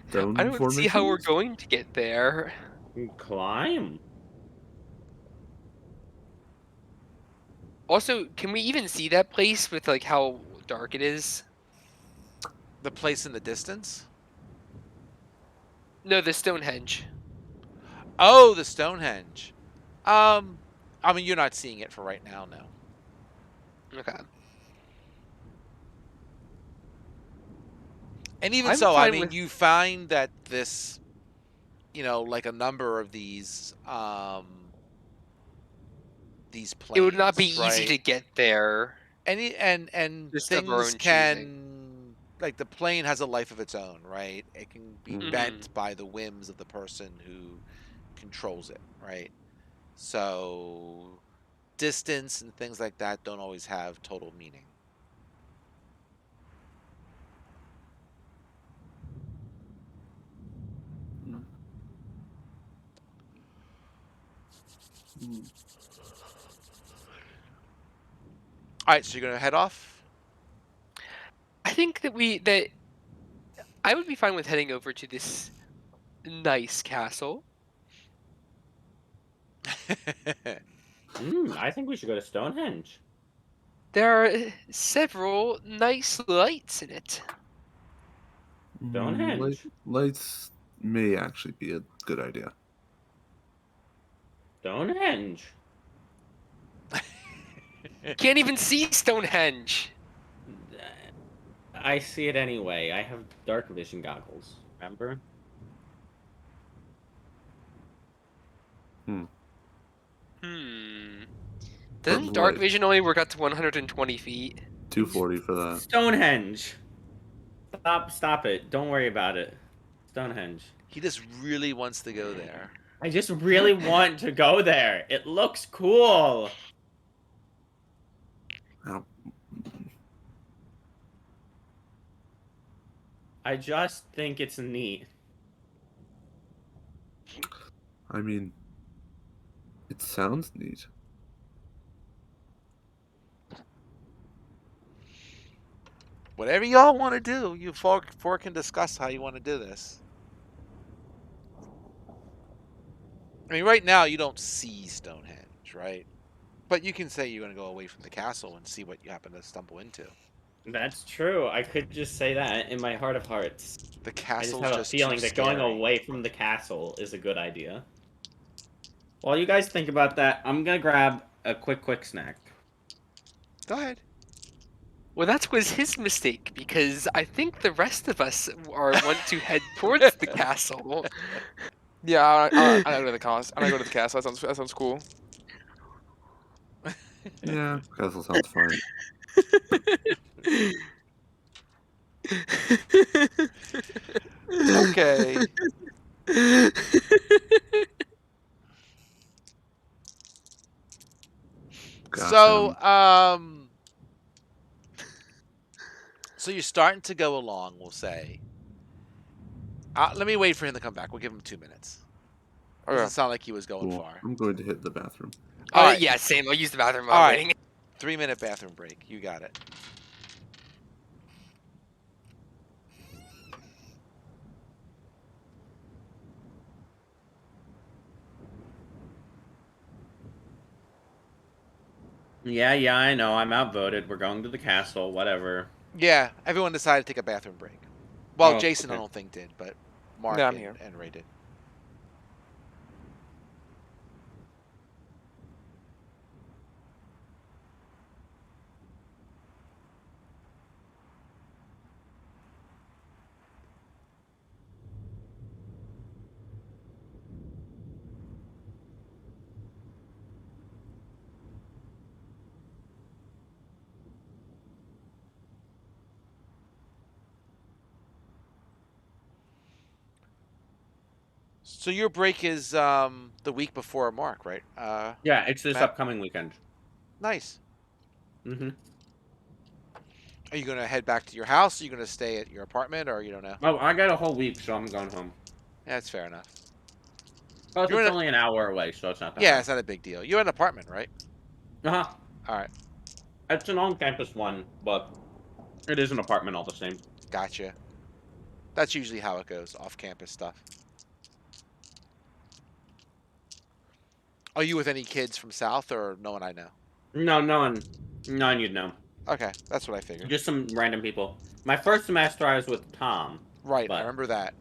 I Stone don't see how we're formations. going to get there. Climb. Also, can we even see that place with like how dark it is? The place in the distance? No, the Stonehenge. Oh, the Stonehenge. I mean, you're not seeing it for right now, no. Okay. And even I'm so, I fine mean, with- you find that this, like a number of these planes, It would not be easy right? to get there. And Just of our things own choosing. can, like, the plane has a life of its own, right? It can be Mhm. bent by the whims of the person who controls it, right? So distance and things like that don't always have total meaning. Mm. All right, so you're gonna head off. I think that I would be fine with heading over to this nice castle. I think we should go to Stonehenge. There are several nice lights in it. Stonehenge. Lights may actually be a good idea. Stonehenge. Can't even see Stonehenge. I see it anyway. I have dark vision goggles. Remember? Doesn't dark vision only work out to 120 feet? 240 for that. Stonehenge. Stop it. Don't worry about it. Stonehenge. He just really wants to go there. I just really want to go there. It looks cool. Ow. I just think it's neat. I mean, it sounds neat. Whatever y'all want to do, you four can discuss how you want to do this. I mean, right now you don't see Stonehenge, right? But you can say you're going to go away from the castle and see what you happen to stumble into. That's true. I could just say that in my heart of hearts. The I just castle's have a just feeling too that going scary. away from the castle is a good idea. While you guys think about that, I'm gonna grab a quick snack. Go ahead. Well, that was his mistake because I think the rest of us want to head towards the castle. Yeah, I go to the castle. I go to the castle. That sounds cool. Yeah, castle sounds fine. Okay. So, Gotham. so you're starting to go along, we'll say. Let me wait for him to come back. We'll give him 2 minutes. Doesn't Okay. sound like he was going Cool. far. I'm going to hit the bathroom. All right. Yeah, same. I'll use the bathroom All while right. waiting. 3-minute bathroom break. You got it. Yeah, I know. I'm outvoted. We're going to the castle. Whatever. Yeah, everyone decided to take a bathroom break. Well, Oh, Jason, I okay. don't think did, but Mark Yeah, I'm here. and Ray did. So your break is the week before Mark, right? Yeah, it's this Matt? upcoming weekend. Nice. Mm-hmm. Are you gonna head back to your house? Are you gonna stay at your apartment, or you don't know? Oh, I got a whole week, so I'm going home. Yeah, that's fair enough. Plus, You're it's in a only an hour away, so it's not that yeah, bad. it's not a big deal. You're in an apartment, right? Uh-huh. All right, It's an on-campus one, but it is an apartment all the same. gotcha. That's usually how it goes, off-campus stuff. Are you with any kids from South, or no one I know? No, no one you'd know. Okay, that's what I figured. Just some random people. My first semester, I was with Tom, Right, I but remember that.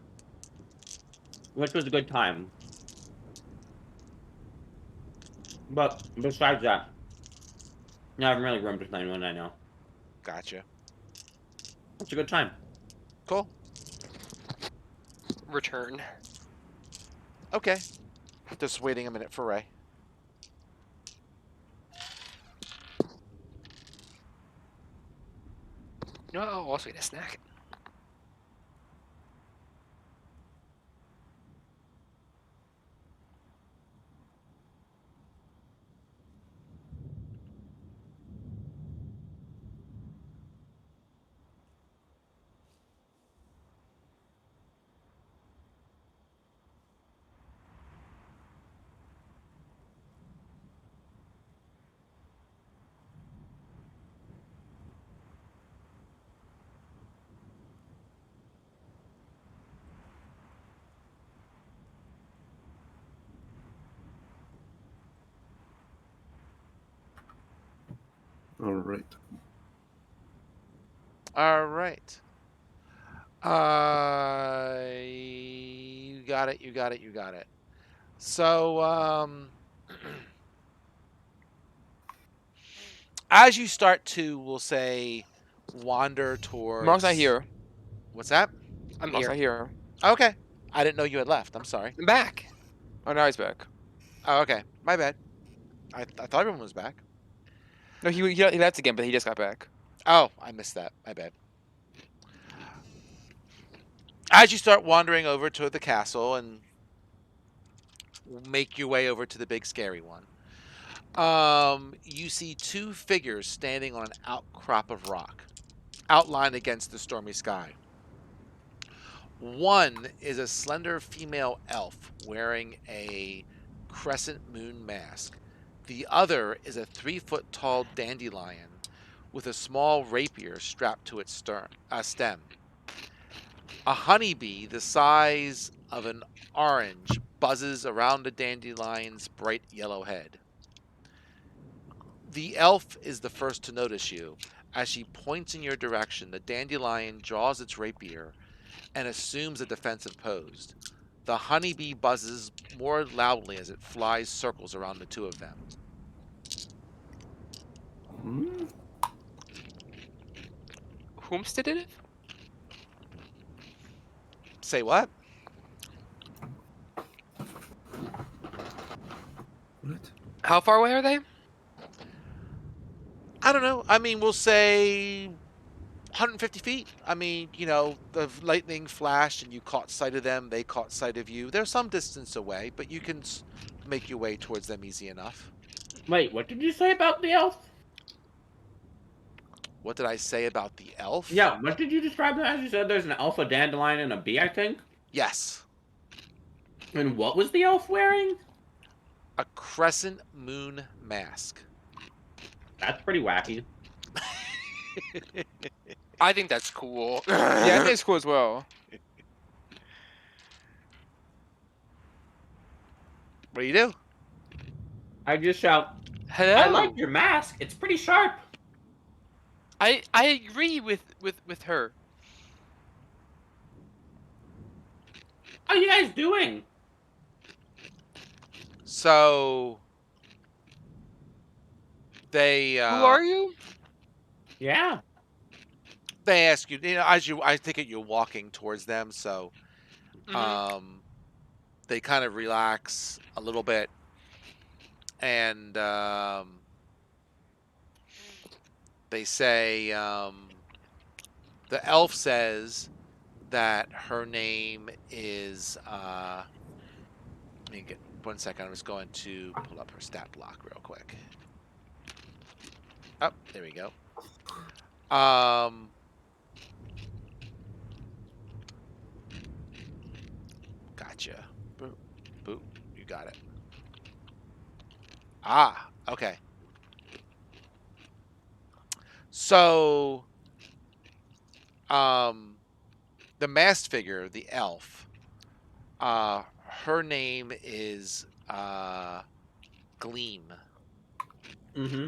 which was a good time. But besides that, I haven't really roomed with anyone I know. Gotcha. It's a good time. Cool. Return. Okay. Just waiting a minute for Ray. No, I'll also get a snack. All right. All right. You got it. You got it. You got it. So, as you start to, we'll say, wander towards. Mark's not here. What's that? I'm Mark's here. not here. Okay. I didn't know you had left. I'm sorry. I'm back. Oh, now he's back. Oh, okay. My bad. I thought everyone was back. No, he left again, but he just got back. Oh, I missed that. My bad. As you start wandering over to the castle and make your way over to the big scary one, you see two figures standing on an outcrop of rock, outlined against the stormy sky. One is a slender female elf wearing a crescent moon mask. The other is a 3 foot tall dandelion with a small rapier strapped to its stem. A honeybee the size of an orange buzzes around the dandelion's bright yellow head. The elf is the first to notice you. As she points in your direction, the dandelion draws its rapier and assumes a defensive pose. The honeybee buzzes more loudly as it flies circles around the two of them. Hmm? Whomst did it? Say what? What? How far away are they? I don't know. I mean, we'll say 150 feet. I mean, the lightning flashed and you caught sight of them. They caught sight of you. They're some distance away, but you can make your way towards them easy enough. Wait, what did you say about the elf? What did I say about the elf? Yeah, what did you describe it as? You said there's an alpha dandelion and a bee, I think? Yes. And what was the elf wearing? A crescent moon mask. That's pretty wacky. I think that's cool. Yeah, I think it's cool as well. What do you do? I just shout, Hello. I like your mask. It's pretty sharp. I agree with her. How you guys doing? So they Who are you? Yeah. they ask you, I think you're walking towards them, so Mhm. they kind of relax a little bit, and they say, the elf says that her name is Let me get 1 second. I'm just going to pull up her stat block real quick. Oh, there we go. Gotcha. Boop, boop. You got it. Ah, okay. So, the masked figure, the elf, her name is Gleam. Mm-hmm.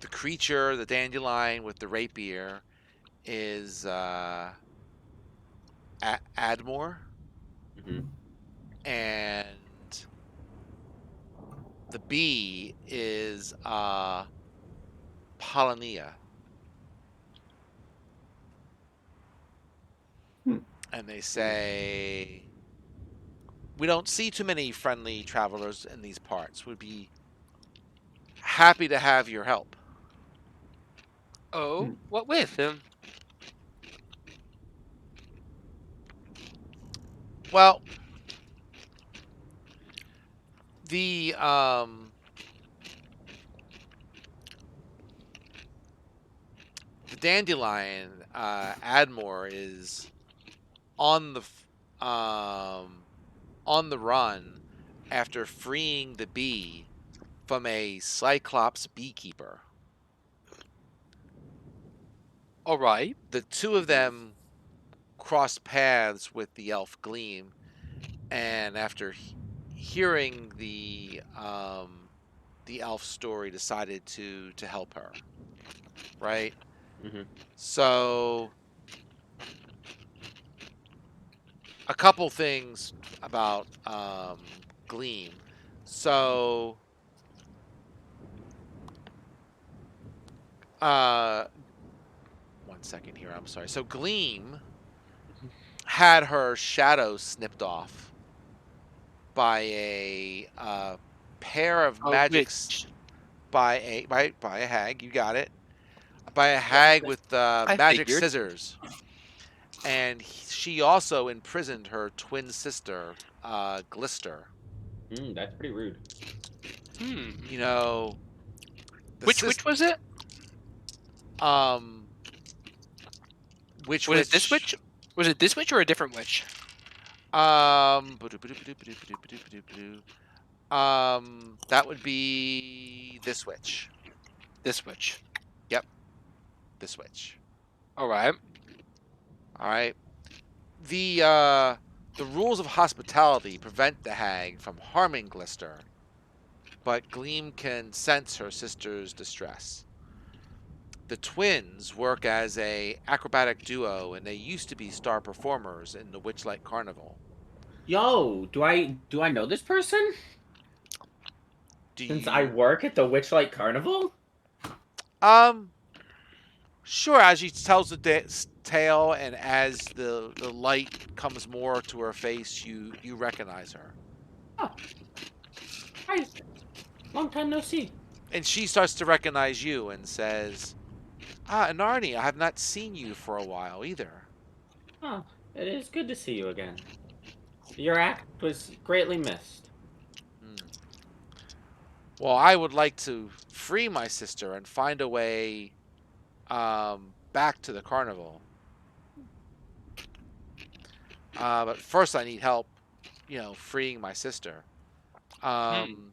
The creature, the dandelion with the rapier, is Admore, Mm-hmm. and the bee is Polonia. Hmm. And they say we don't see too many friendly travelers in these parts. Would be happy to have your help. Oh, what with him? Well, the dandelion Admore is on the on the run after freeing the bee from a cyclops beekeeper. All right. The two of them crossed paths with the elf Gleam, and after hearing the elf story, decided to help her. Right. Mm-hmm. So a couple things about Gleam. So uh 1 second here, I'm sorry. So Gleam had her shadow snipped off by a pair of A magics witch. by a hag, you got it. By a hag with I magic figured. scissors. And she also imprisoned her twin sister, Glister. That's pretty rude. Hmm. You know, the Which witch was it? um which Was it this witch witch? Was it this witch or a different witch? that would be this witch. This witch. Yep, this witch. All right. All right. The rules of hospitality prevent the hag from harming Glister, but Gleam can sense her sister's distress. The twins work as a acrobatic duo, and they used to be star performers in the Witchlight Carnival. Yo, do I know this person? Do Since I you? work at the Witchlight Carnival? Um, sure. As she tells the tale, and as the light comes more to her face, you recognize her, Oh, hi. Long time no see. and she starts to recognize you and says, "Ah, Narni, I have not seen you for a while either." Oh, it is good to see you again. Your act was greatly missed. Hmm. Well, I would like to free my sister and find a way back to the carnival. But first, I need help, freeing my sister. Um,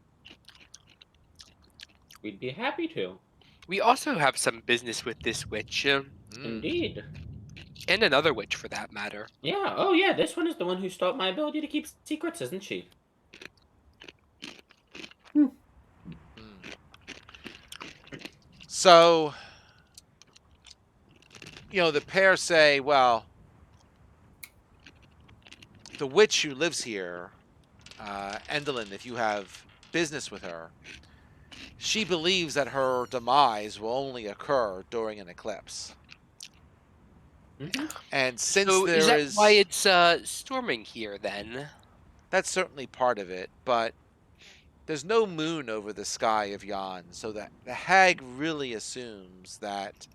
We'd be happy to. We also have some business with this witch, mm, Indeed. and another witch for that matter. Yeah, oh yeah, this one is the one who stopped my ability to keep secrets, isn't she? mm. So, the pair say, well, the witch who lives here, Endelyn, if you have business with her, she believes that her demise will only occur during an eclipse. Mm-hmm. And since So is there that why is, it's storming here then? that's certainly part of it, but there's no moon over the sky of Yon, so that the hag really assumes that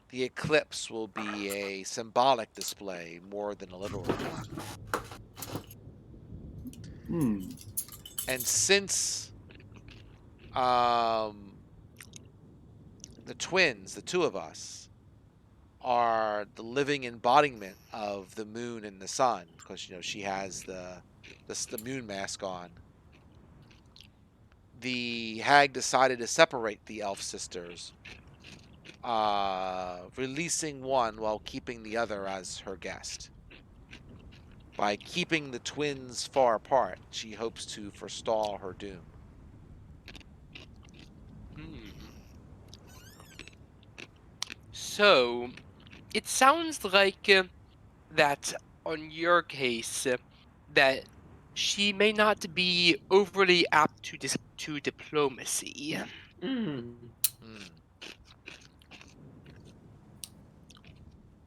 the eclipse will be a symbolic display more than a literal one. Hmm. And since the twins, the two of us, are the living embodiment of the moon and the sun, because she has the moon mask on. The hag decided to separate the elf sisters, releasing one while keeping the other as her guest. By keeping the twins far apart, she hopes to forestall her doom. Hmm. So, it sounds like that on your case, that she may not be overly apt to diplomacy. Mm. Hmm.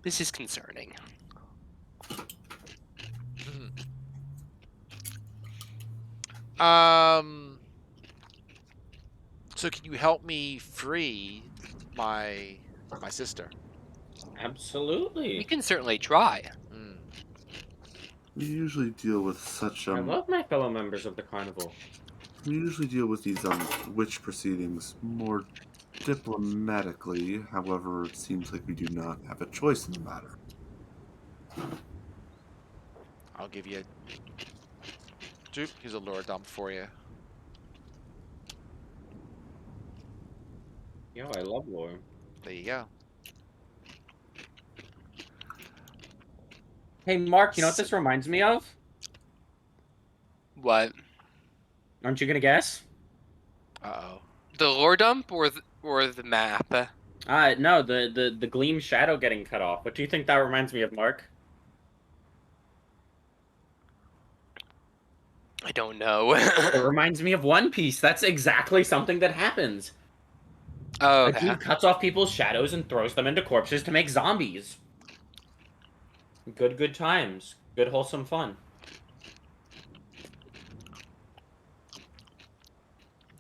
This is concerning. um. So can you help me free my sister? We Absolutely. can certainly try. Hmm. We usually deal with such I love my fellow members of the carnival. we usually deal with these witch proceedings more diplomatically. However, it seems like we do not have a choice in the matter. I'll give you a droop. Here's a lure dump for you. Yo, I love lore. There you go. Hey, Mark, you know what So, this reminds me of? What? Aren't you gonna guess? uh-oh. The lore dump or the map? No, the gleam shadow getting cut off. What do you think that reminds me of, Mark? I don't know. It reminds me of One Piece. That's exactly something that happens. Oh, A okay. dude cuts off people's shadows and throws them into corpses to make zombies. Good times. Good wholesome fun.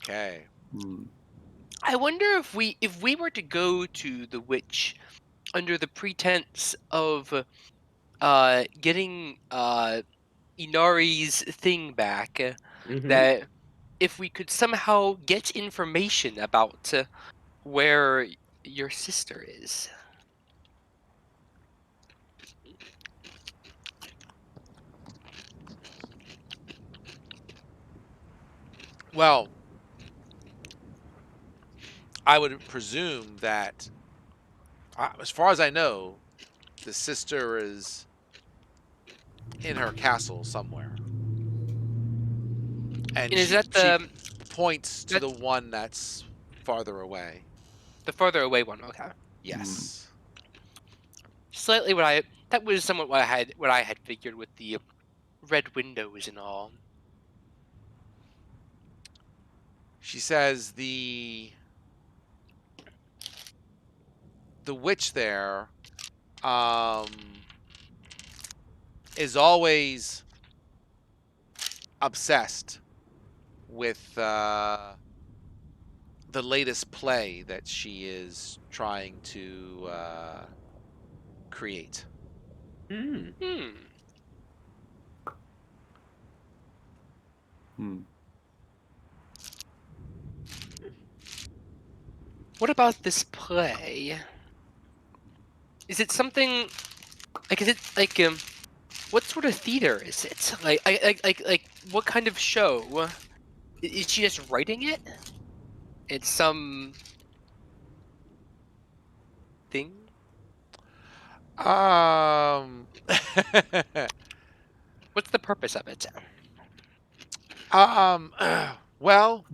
Okay. Hmm. I wonder if we were to go to the witch under the pretense of getting Inari's thing back, Mm-hmm. that if we could somehow get information about where your sister is. Well, I would presume that, as far as I know, the sister is in her castle somewhere, and And is she that she points to that the one that's farther away. the farther away one? Okay. Hmm. Yes. Slightly that was somewhat what I had figured with the red windows and all. She says the witch there um is always obsessed with the latest play that she is trying to create. Mm. Hmm. Hmm. What about this play? Is it something like? Is it like what sort of theater is it? Like what kind of show? Is she just writing it? It's some thing. Um What's the purpose of it? um well,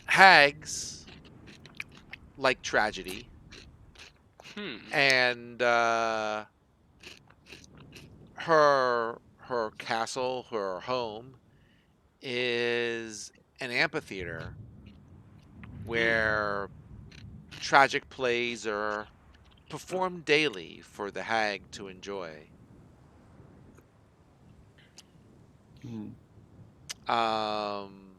hags like tragedy, Hmm. and her castle, her home is an amphitheater Mm. where tragic plays are performed daily for the hag to enjoy. Hmm. Um,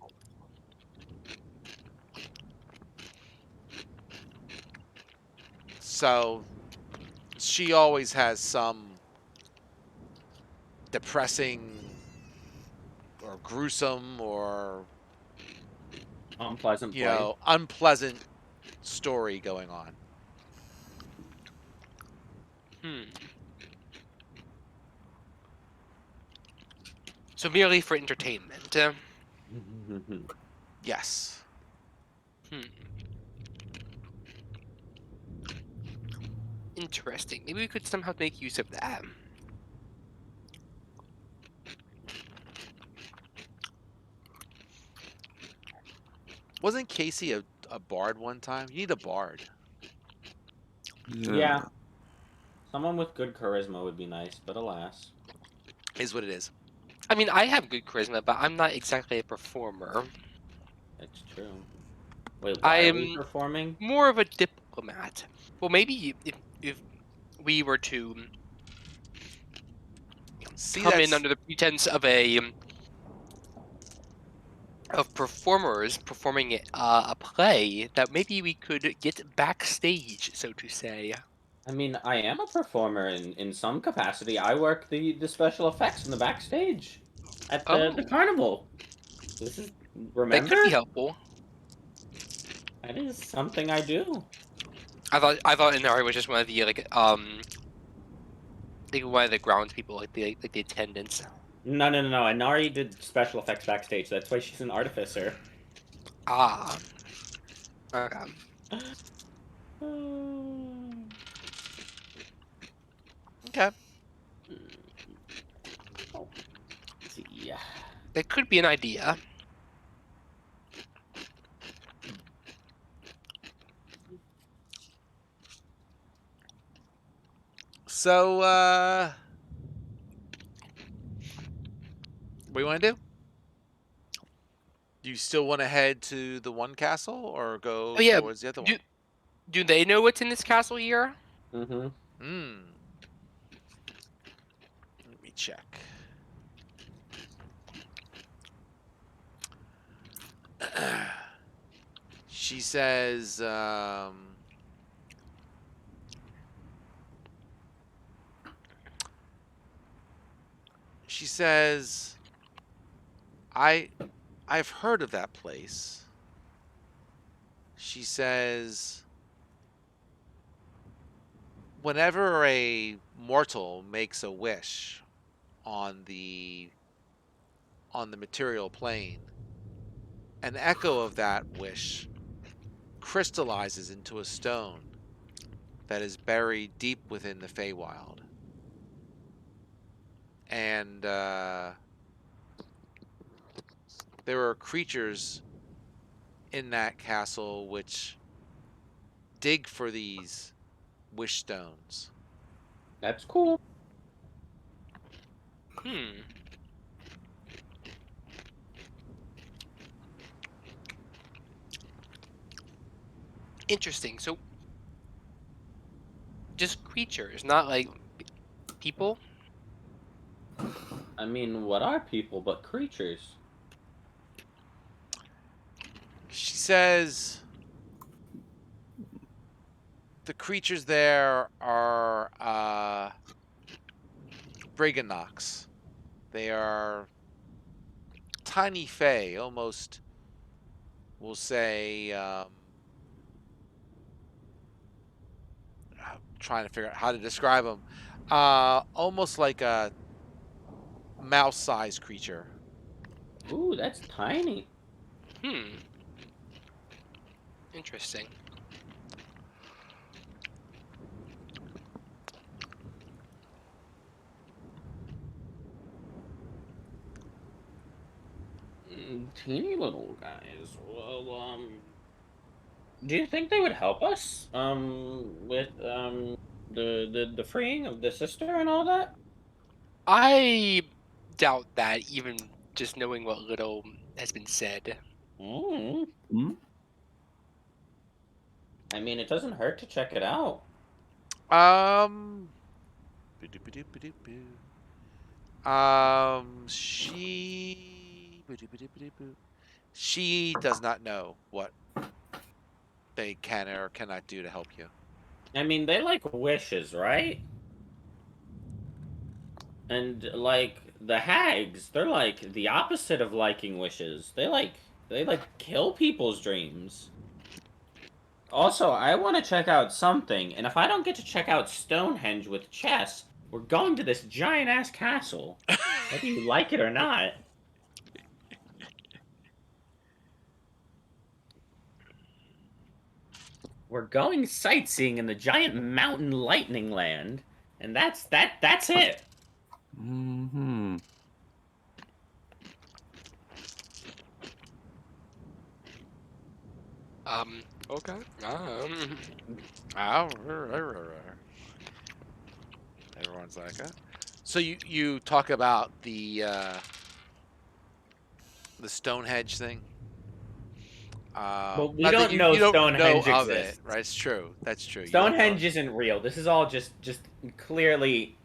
So she always has some depressing or gruesome or Unpleasant play. unpleasant story going on. Hmm. So merely for entertainment. Yes. Hmm. Interesting. Maybe we could somehow make use of that. Wasn't Casey a bard one time? You need a bard. Yeah. Someone with good charisma would be nice, but alas. Is what it is. I mean, I have good charisma, but I'm not exactly a performer. That's true. Wait, I why are we am performing? more of a diplomat. Well, maybe if we were to See, come in that's under the pretense of a of performers performing a play, that maybe we could get backstage, so to say. I mean, I am a performer in some capacity. I work the special effects in the backstage at the Oh, carnival. This is that could be remember? helpful. That is something I do. I thought Inari was just one of the like one of the grounds people, like the attendants. No, no, no, no. Inari did special effects backstage. That's why she's an artificer. Ah, okay. okay. Oh, let's see. That could be an idea. So, what do you want to do? Do you still want to head to the one castle or go Oh yeah, towards the other do one? do they know what's in this castle here? Mm-hmm. Hmm. Let me check. She says, she says, I've heard of that place. She says, whenever a mortal makes a wish on the material plane, an echo of that wish crystallizes into a stone that is buried deep within the Feywild. And there are creatures in that castle which dig for these wish stones. That's cool. Hmm. Interesting. So just creatures, not like people. I mean, what are people but creatures? She says the creatures there are Briganox. They are tiny fey, almost, we'll say, trying to figure out how to describe them. Almost like a mouse-sized creature. Ooh, that's tiny. Hmm. Interesting. Teeny little guys. Well, do you think they would help us? With the freeing of the sister and all that? I doubt that, even just knowing what little has been said. Mm. Hmm? I mean, it doesn't hurt to check it out. Um, she does not know what they can or cannot do to help you. I mean, they like wishes, right? And like the hags, they're like the opposite of liking wishes. They like kill people's dreams. Also, I want to check out something, and if I don't get to check out Stonehenge with chess, we're going to this giant ass castle, whether you like it or not. We're going sightseeing in the giant mountain lightning land, and that's it. Mm-hmm. Okay. Oh, everyone's like, so you talk about the Stonehenge thing. But we Not that don't you know don't know Stonehenge of it, exists. right? It's true. That's true. You don't know. Stonehenge isn't real. This is all just clearly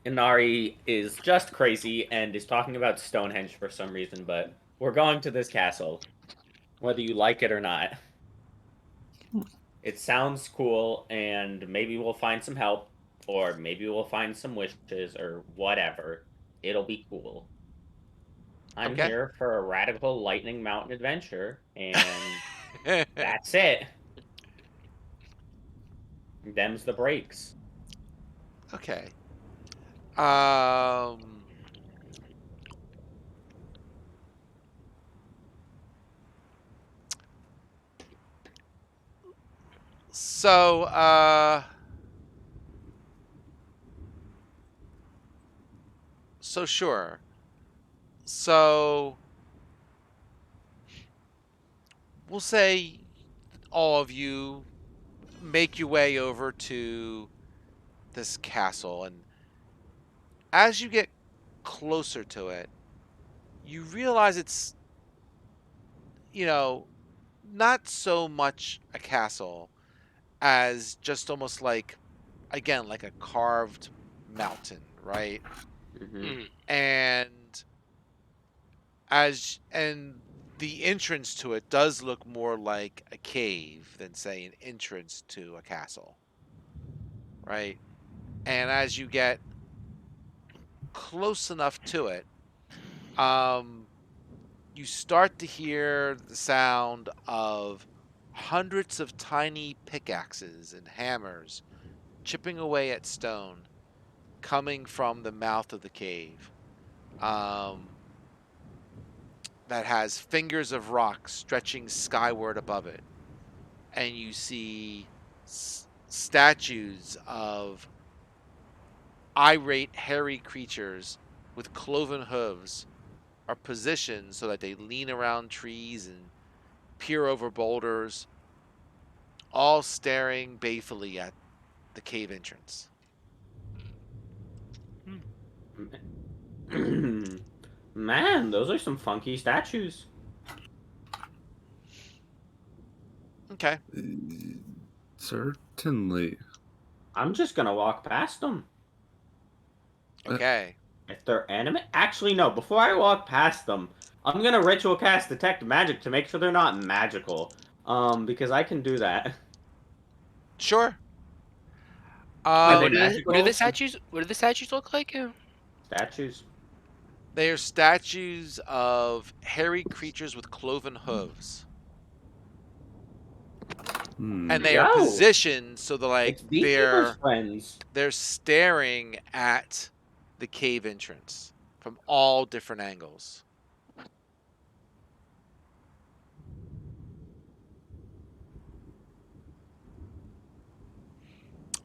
Inari is just crazy and is talking about Stonehenge for some reason, but we're going to this castle, whether you like it or not. It sounds cool, and maybe we'll find some help, or maybe we'll find some wishes, or whatever. It'll be cool. I'm Okay. here for a radical Lightning Mountain adventure, and that's it. Them's the breaks. Okay. Um. So, so sure. So we'll say all of you make your way over to this castle, and as you get closer to it, you realize it's, you know, not so much a castle as just almost like, again, like a carved mountain, right? Hmm. Mm. And and the entrance to it does look more like a cave than, say, an entrance to a castle, right? And as you get close enough to it, um, you start to hear the sound of hundreds of tiny pickaxes and hammers chipping away at stone coming from the mouth of the cave. Um, that has fingers of rock stretching skyward above it. And you see statues of irate, hairy creatures with cloven hooves are positioned so that they lean around trees and peer over boulders, all staring balefully at the cave entrance. Man, those are some funky statues. Okay. Certainly. I'm just gonna walk past them. Okay. If they're anime, actually no. Before I walk past them, I'm gonna ritual cast detect magic to make sure they're not magical. Because I can do that. Sure. Are they What do magical? the statues? What do the statues look like? Statues. They are statues of hairy creatures with cloven hooves. And they are Yo, positioned so they're like it's Beekeeper's friends. they're staring at the cave entrance from all different angles.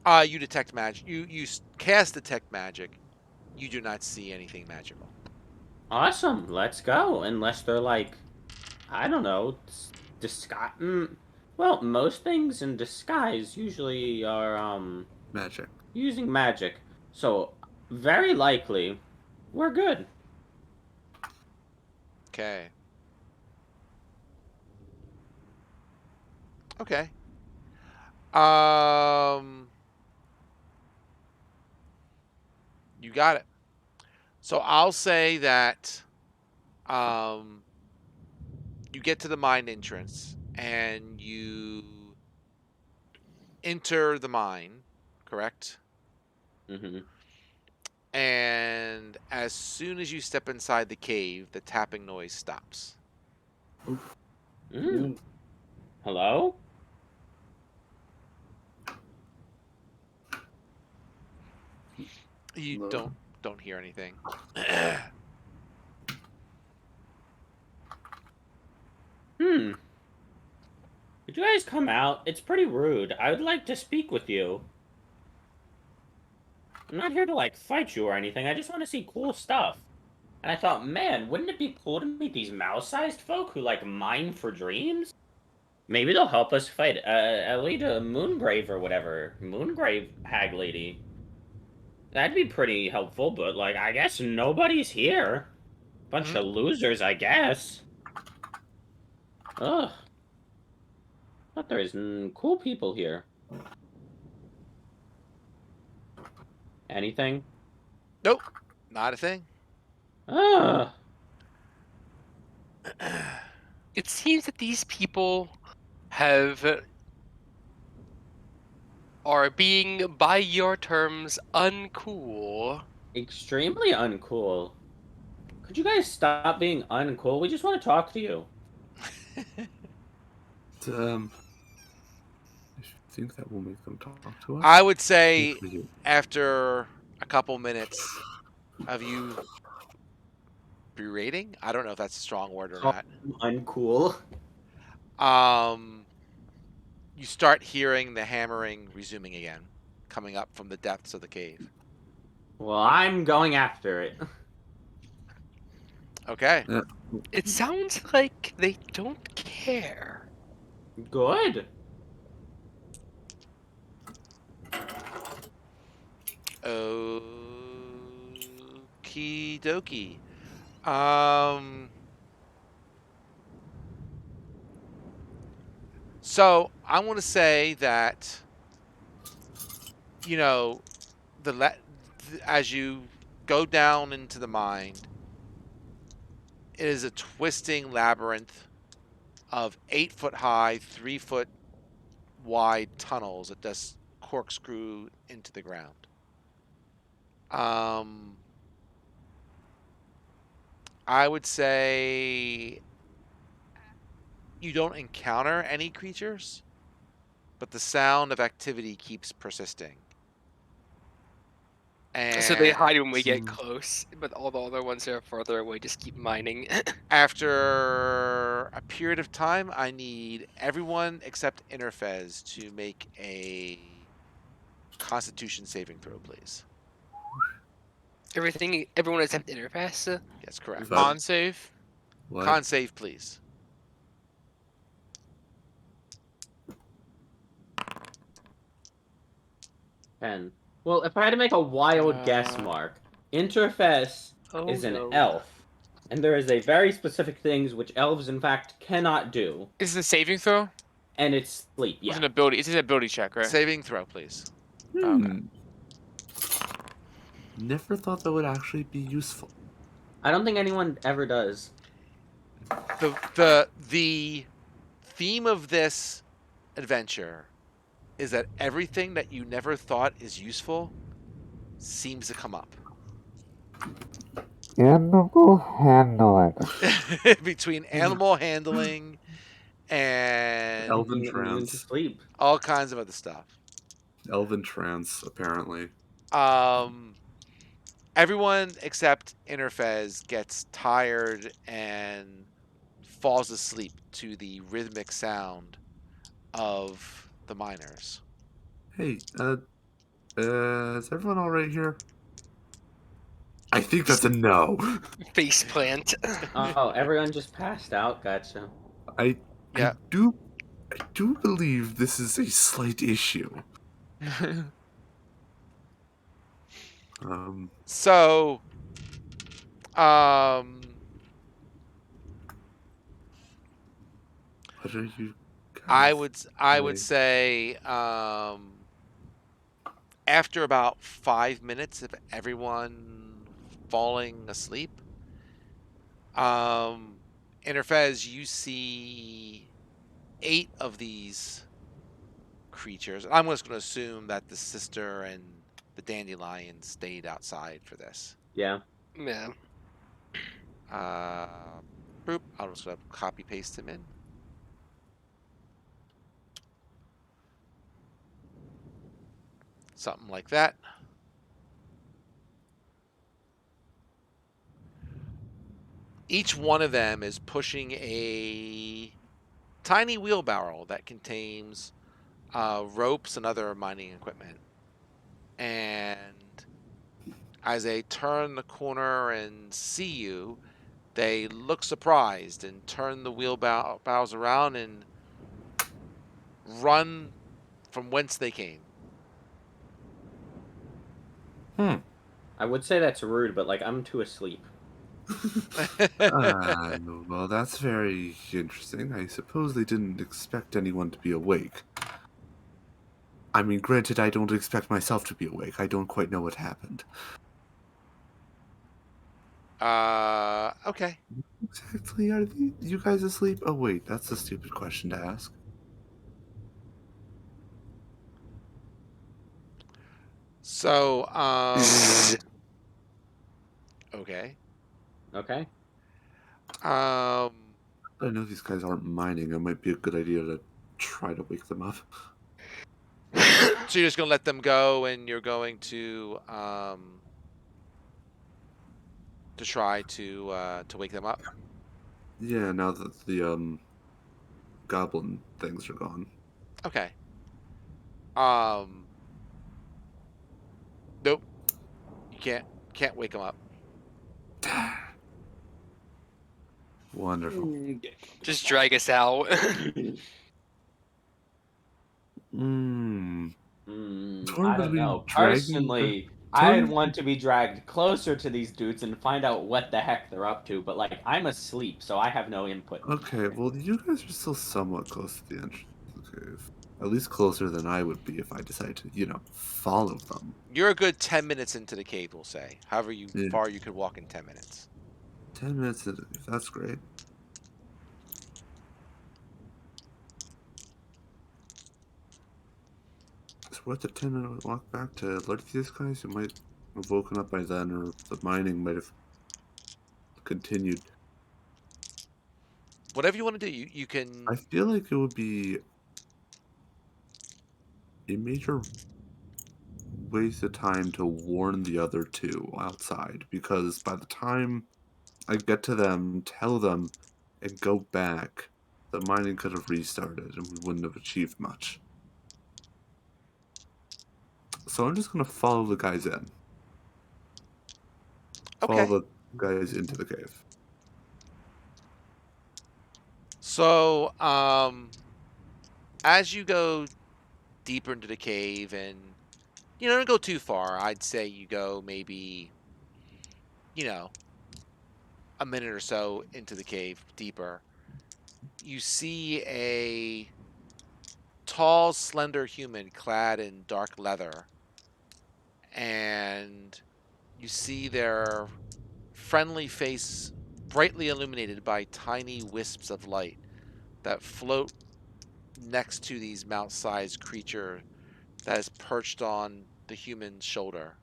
You detect magic. You cast detect magic. You do not see anything magical. Awesome, let's go. Unless they're like, I don't know, disguise. Well, most things in disguise usually are Magic. using magic. So very likely, we're good. Okay. Okay. Um, you got it. So I'll say that um, you get to the mine entrance and you enter the mine, correct? Mm-hmm. And as soon as you step inside the cave, the tapping noise stops. Mm. Hello? You No. don't hear anything. Hmm. Could you guys come out? It's pretty rude. I would like to speak with you. I'm not here to, like, fight you or anything. I just want to see cool stuff. And I thought, man, wouldn't it be cool to meet these mouse-sized folk who, like, mine for dreams? Maybe they'll help us fight Elita Moongrave or whatever. Moongrave hag lady. That'd be pretty helpful, but, like, I guess nobody's here. Bunch of losers, I guess. Ugh. Thought there was cool people here. Anything? Nope, not a thing. Ugh. It seems that these people are being, by your terms, uncool. Extremely uncool. Could you guys stop being uncool? We just want to talk to you. If you think that will make them talk to us, I would say good for you. after a couple minutes of you berating, I don't know if that's a strong word or not. Uncool. You start hearing the hammering resuming again, coming up from the depths of the cave. Well, I'm going after it. Okay. It sounds like they don't care. Good. Okie dokie. So I want to say that, you know, as you go down into the mine, it is a twisting labyrinth of 8-foot high, 3-foot wide tunnels that just corkscrew into the ground. I would say you don't encounter any creatures, but the sound of activity keeps persisting. And So they hide when we get close, but all the other ones that are farther away just keep mining. after a period of time, I need everyone except Interfez to make a Constitution saving throw, please. Everyone except Interface. Yes, correct. Fud. Con save. What? Con save, please. Pen. Well, if I had to make a wild guess, Mark, Interface is an elf. And there is a very specific things which elves, in fact, cannot do. Is it a saving throw? And it's sleep, It's yeah. an ability. It's an ability check, right? Saving throw, please. Okay. Never thought that would actually be useful. I don't think anyone ever does. The theme of this adventure is that everything that you never thought is useful seems to come up. Animal handling. Between animal handling and Elven Being immune to trance. sleep. all kinds of other stuff. Elven trance, apparently. Everyone except Interfez gets tired and falls asleep to the rhythmic sound of the miners. Hey, is everyone all right here? I think that's a no. Face plant. Oh, everyone just passed out. Gotcha. I Yeah. do believe this is a slight issue. So, What are you guys I would doing? say after about 5 minutes of everyone falling asleep, Interfez, you see 8 of these creatures. I'm just going to assume that the sister and the dandelion stayed outside for this. Yeah. Yeah. Boop. I'm just going to copy paste him in. Something like that. Each one of them is pushing a tiny wheelbarrow that contains ropes and other mining equipment. And as they turn the corner and see you, they look surprised and turn the wheelbarrows around and run from whence they came. I would say that's rude, but like I'm too asleep. Well, that's very interesting. I suppose they didn't expect anyone to be awake. I mean, granted, I don't expect myself to be awake. I don't quite know what happened. Okay. Exactly, are you guys asleep? Oh, wait, that's a stupid question to ask. So, okay. Okay. I know these guys aren't mining. It might be a good idea to try to wake them up. So you're just gonna let them go, and you're going to try to wake them up. Yeah, now that the goblin things are gone. Okay. Nope. You can't wake them up. Wonderful. Just drag us out. I don't know. Personally, I'd Torn? want to be dragged closer to these dudes and find out what the heck they're up to, but like I'm asleep, so I have no input. Okay, well, you guys are still somewhat close to the entrance of the cave. At least closer than I would be if I decided to, follow them. You're a good 10 minutes into the cave, we'll say. However Yeah. far you could walk in 10 minutes. 10 minutes, if that's great. It's worth a 10-minute walk back to alert these guys who might have woken up by then, or the mining might have continued. Whatever you want to do, you can. I feel like it would be a major waste of time to warn the other two outside, because by the time I get to them, tell them, and go back, the mining could have restarted and we wouldn't have achieved much. So I'm just gonna follow the guys in. Okay. Follow the guys into the cave. So, as you go deeper into the cave, and don't go too far. I'd say you go maybe, a minute or so into the cave deeper. You see a tall, slender human clad in dark leather, and you see their friendly face brightly illuminated by tiny wisps of light that float next to these mouse-sized creature that is perched on the human's shoulder.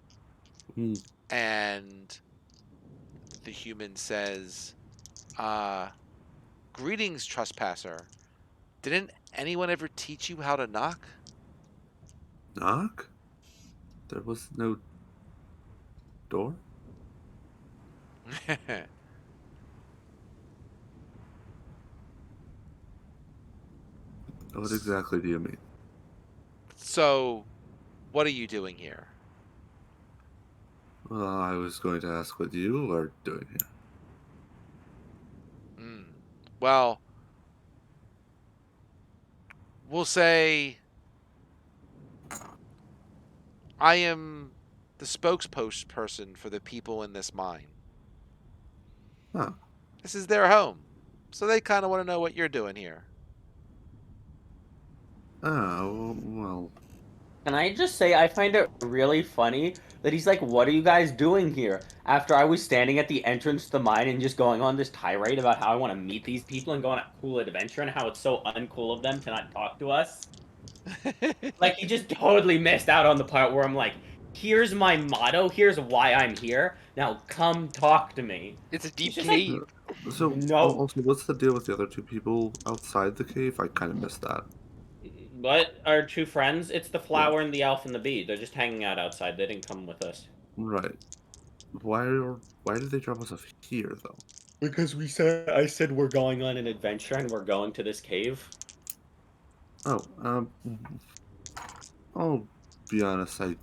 And the human says, "Greetings, trespasser. Didn't anyone ever teach you how to knock?" Knock? There was no door? What exactly do you mean? So, what are you doing here? Well, I was going to ask what you are doing here. Well, we'll say I am the spokesperson for the people in this mine. Huh. This is their home, so they kind of want to know what you're doing here. Oh, well. Can I just say I find it really funny that he's like, "What are you guys doing here?" After I was standing at the entrance to the mine and just going on this tirade about how I want to meet these people and go on a cool adventure and how it's so uncool of them to not talk to us. Like, he just totally missed out on the part where I'm like, here's my motto, here's why I'm here, now come talk to me. It's a deep He's just like, cave. So, no. also, what's the deal with the other two people outside the cave? I kind of missed that. What? Our two friends? It's the Yeah. flower and the elf and the bee. They're just hanging out outside. They didn't come with us. Right. Why did they drop us off here, though? Because I said we're going on an adventure and we're going to this cave. Oh, I'll be honest, I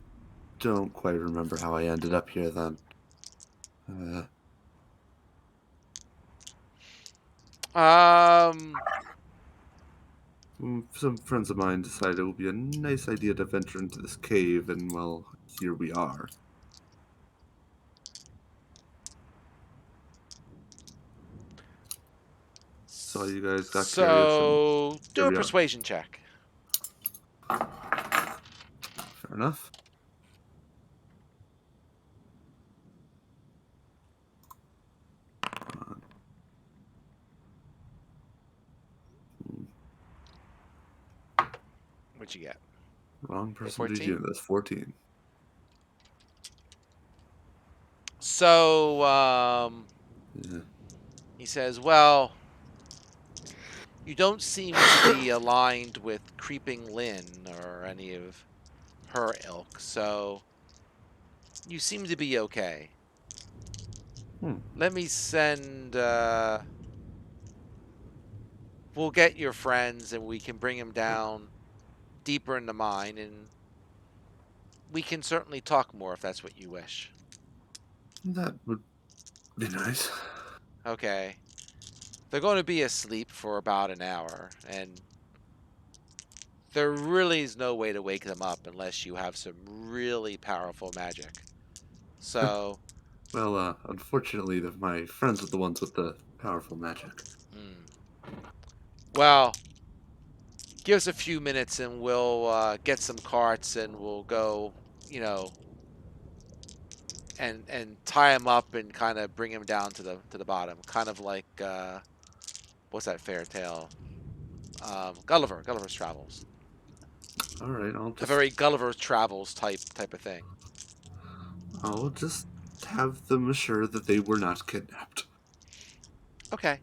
don't quite remember how I ended up here then. Um, Some friends of mine decided it would be a nice idea to venture into this cave, and well, here we are. Saw you guys got curious, and so do here a we are. persuasion check. Fair enough. What'd you get? Wrong person to be 14? doing this. 14. So, Yeah. he says, well, you don't seem to be aligned with Creeping Lynn or any of her ilk, so you seem to be okay. Let me send, we'll get your friends and we can bring them down deeper in the mine, and we can certainly talk more if that's what you wish. That would be nice. Okay. They're going to be asleep for about an hour, and there really is no way to wake them up unless you have some really powerful magic. So, Well, unfortunately, my friends are the ones with the powerful magic. well, give us a few minutes and we'll get some carts and we'll go, you know, and tie them up and kind of bring them down to the bottom, kind of like what's that fairy tale? Gulliver's Travels. All right, A very Gulliver's Travels type of thing. I'll just have them assure that they were not kidnapped. Okay.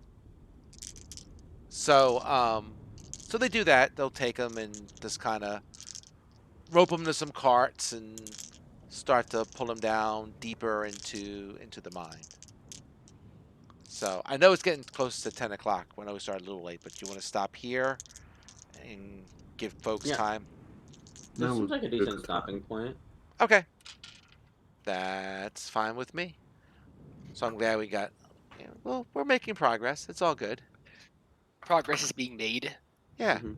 So so they do that. They'll take them and just kind of rope them to some carts and start to pull them down deeper into the mine. So I know it's getting close to 10 o'clock. I know we started a little late, but you want to stop here and give folks Yeah. time? This That seems would like a be decent good stopping time. point. Okay. That's fine with me. So I'm glad we got, well, we're making progress. It's all good. Progress is being made. Yeah. Mhm.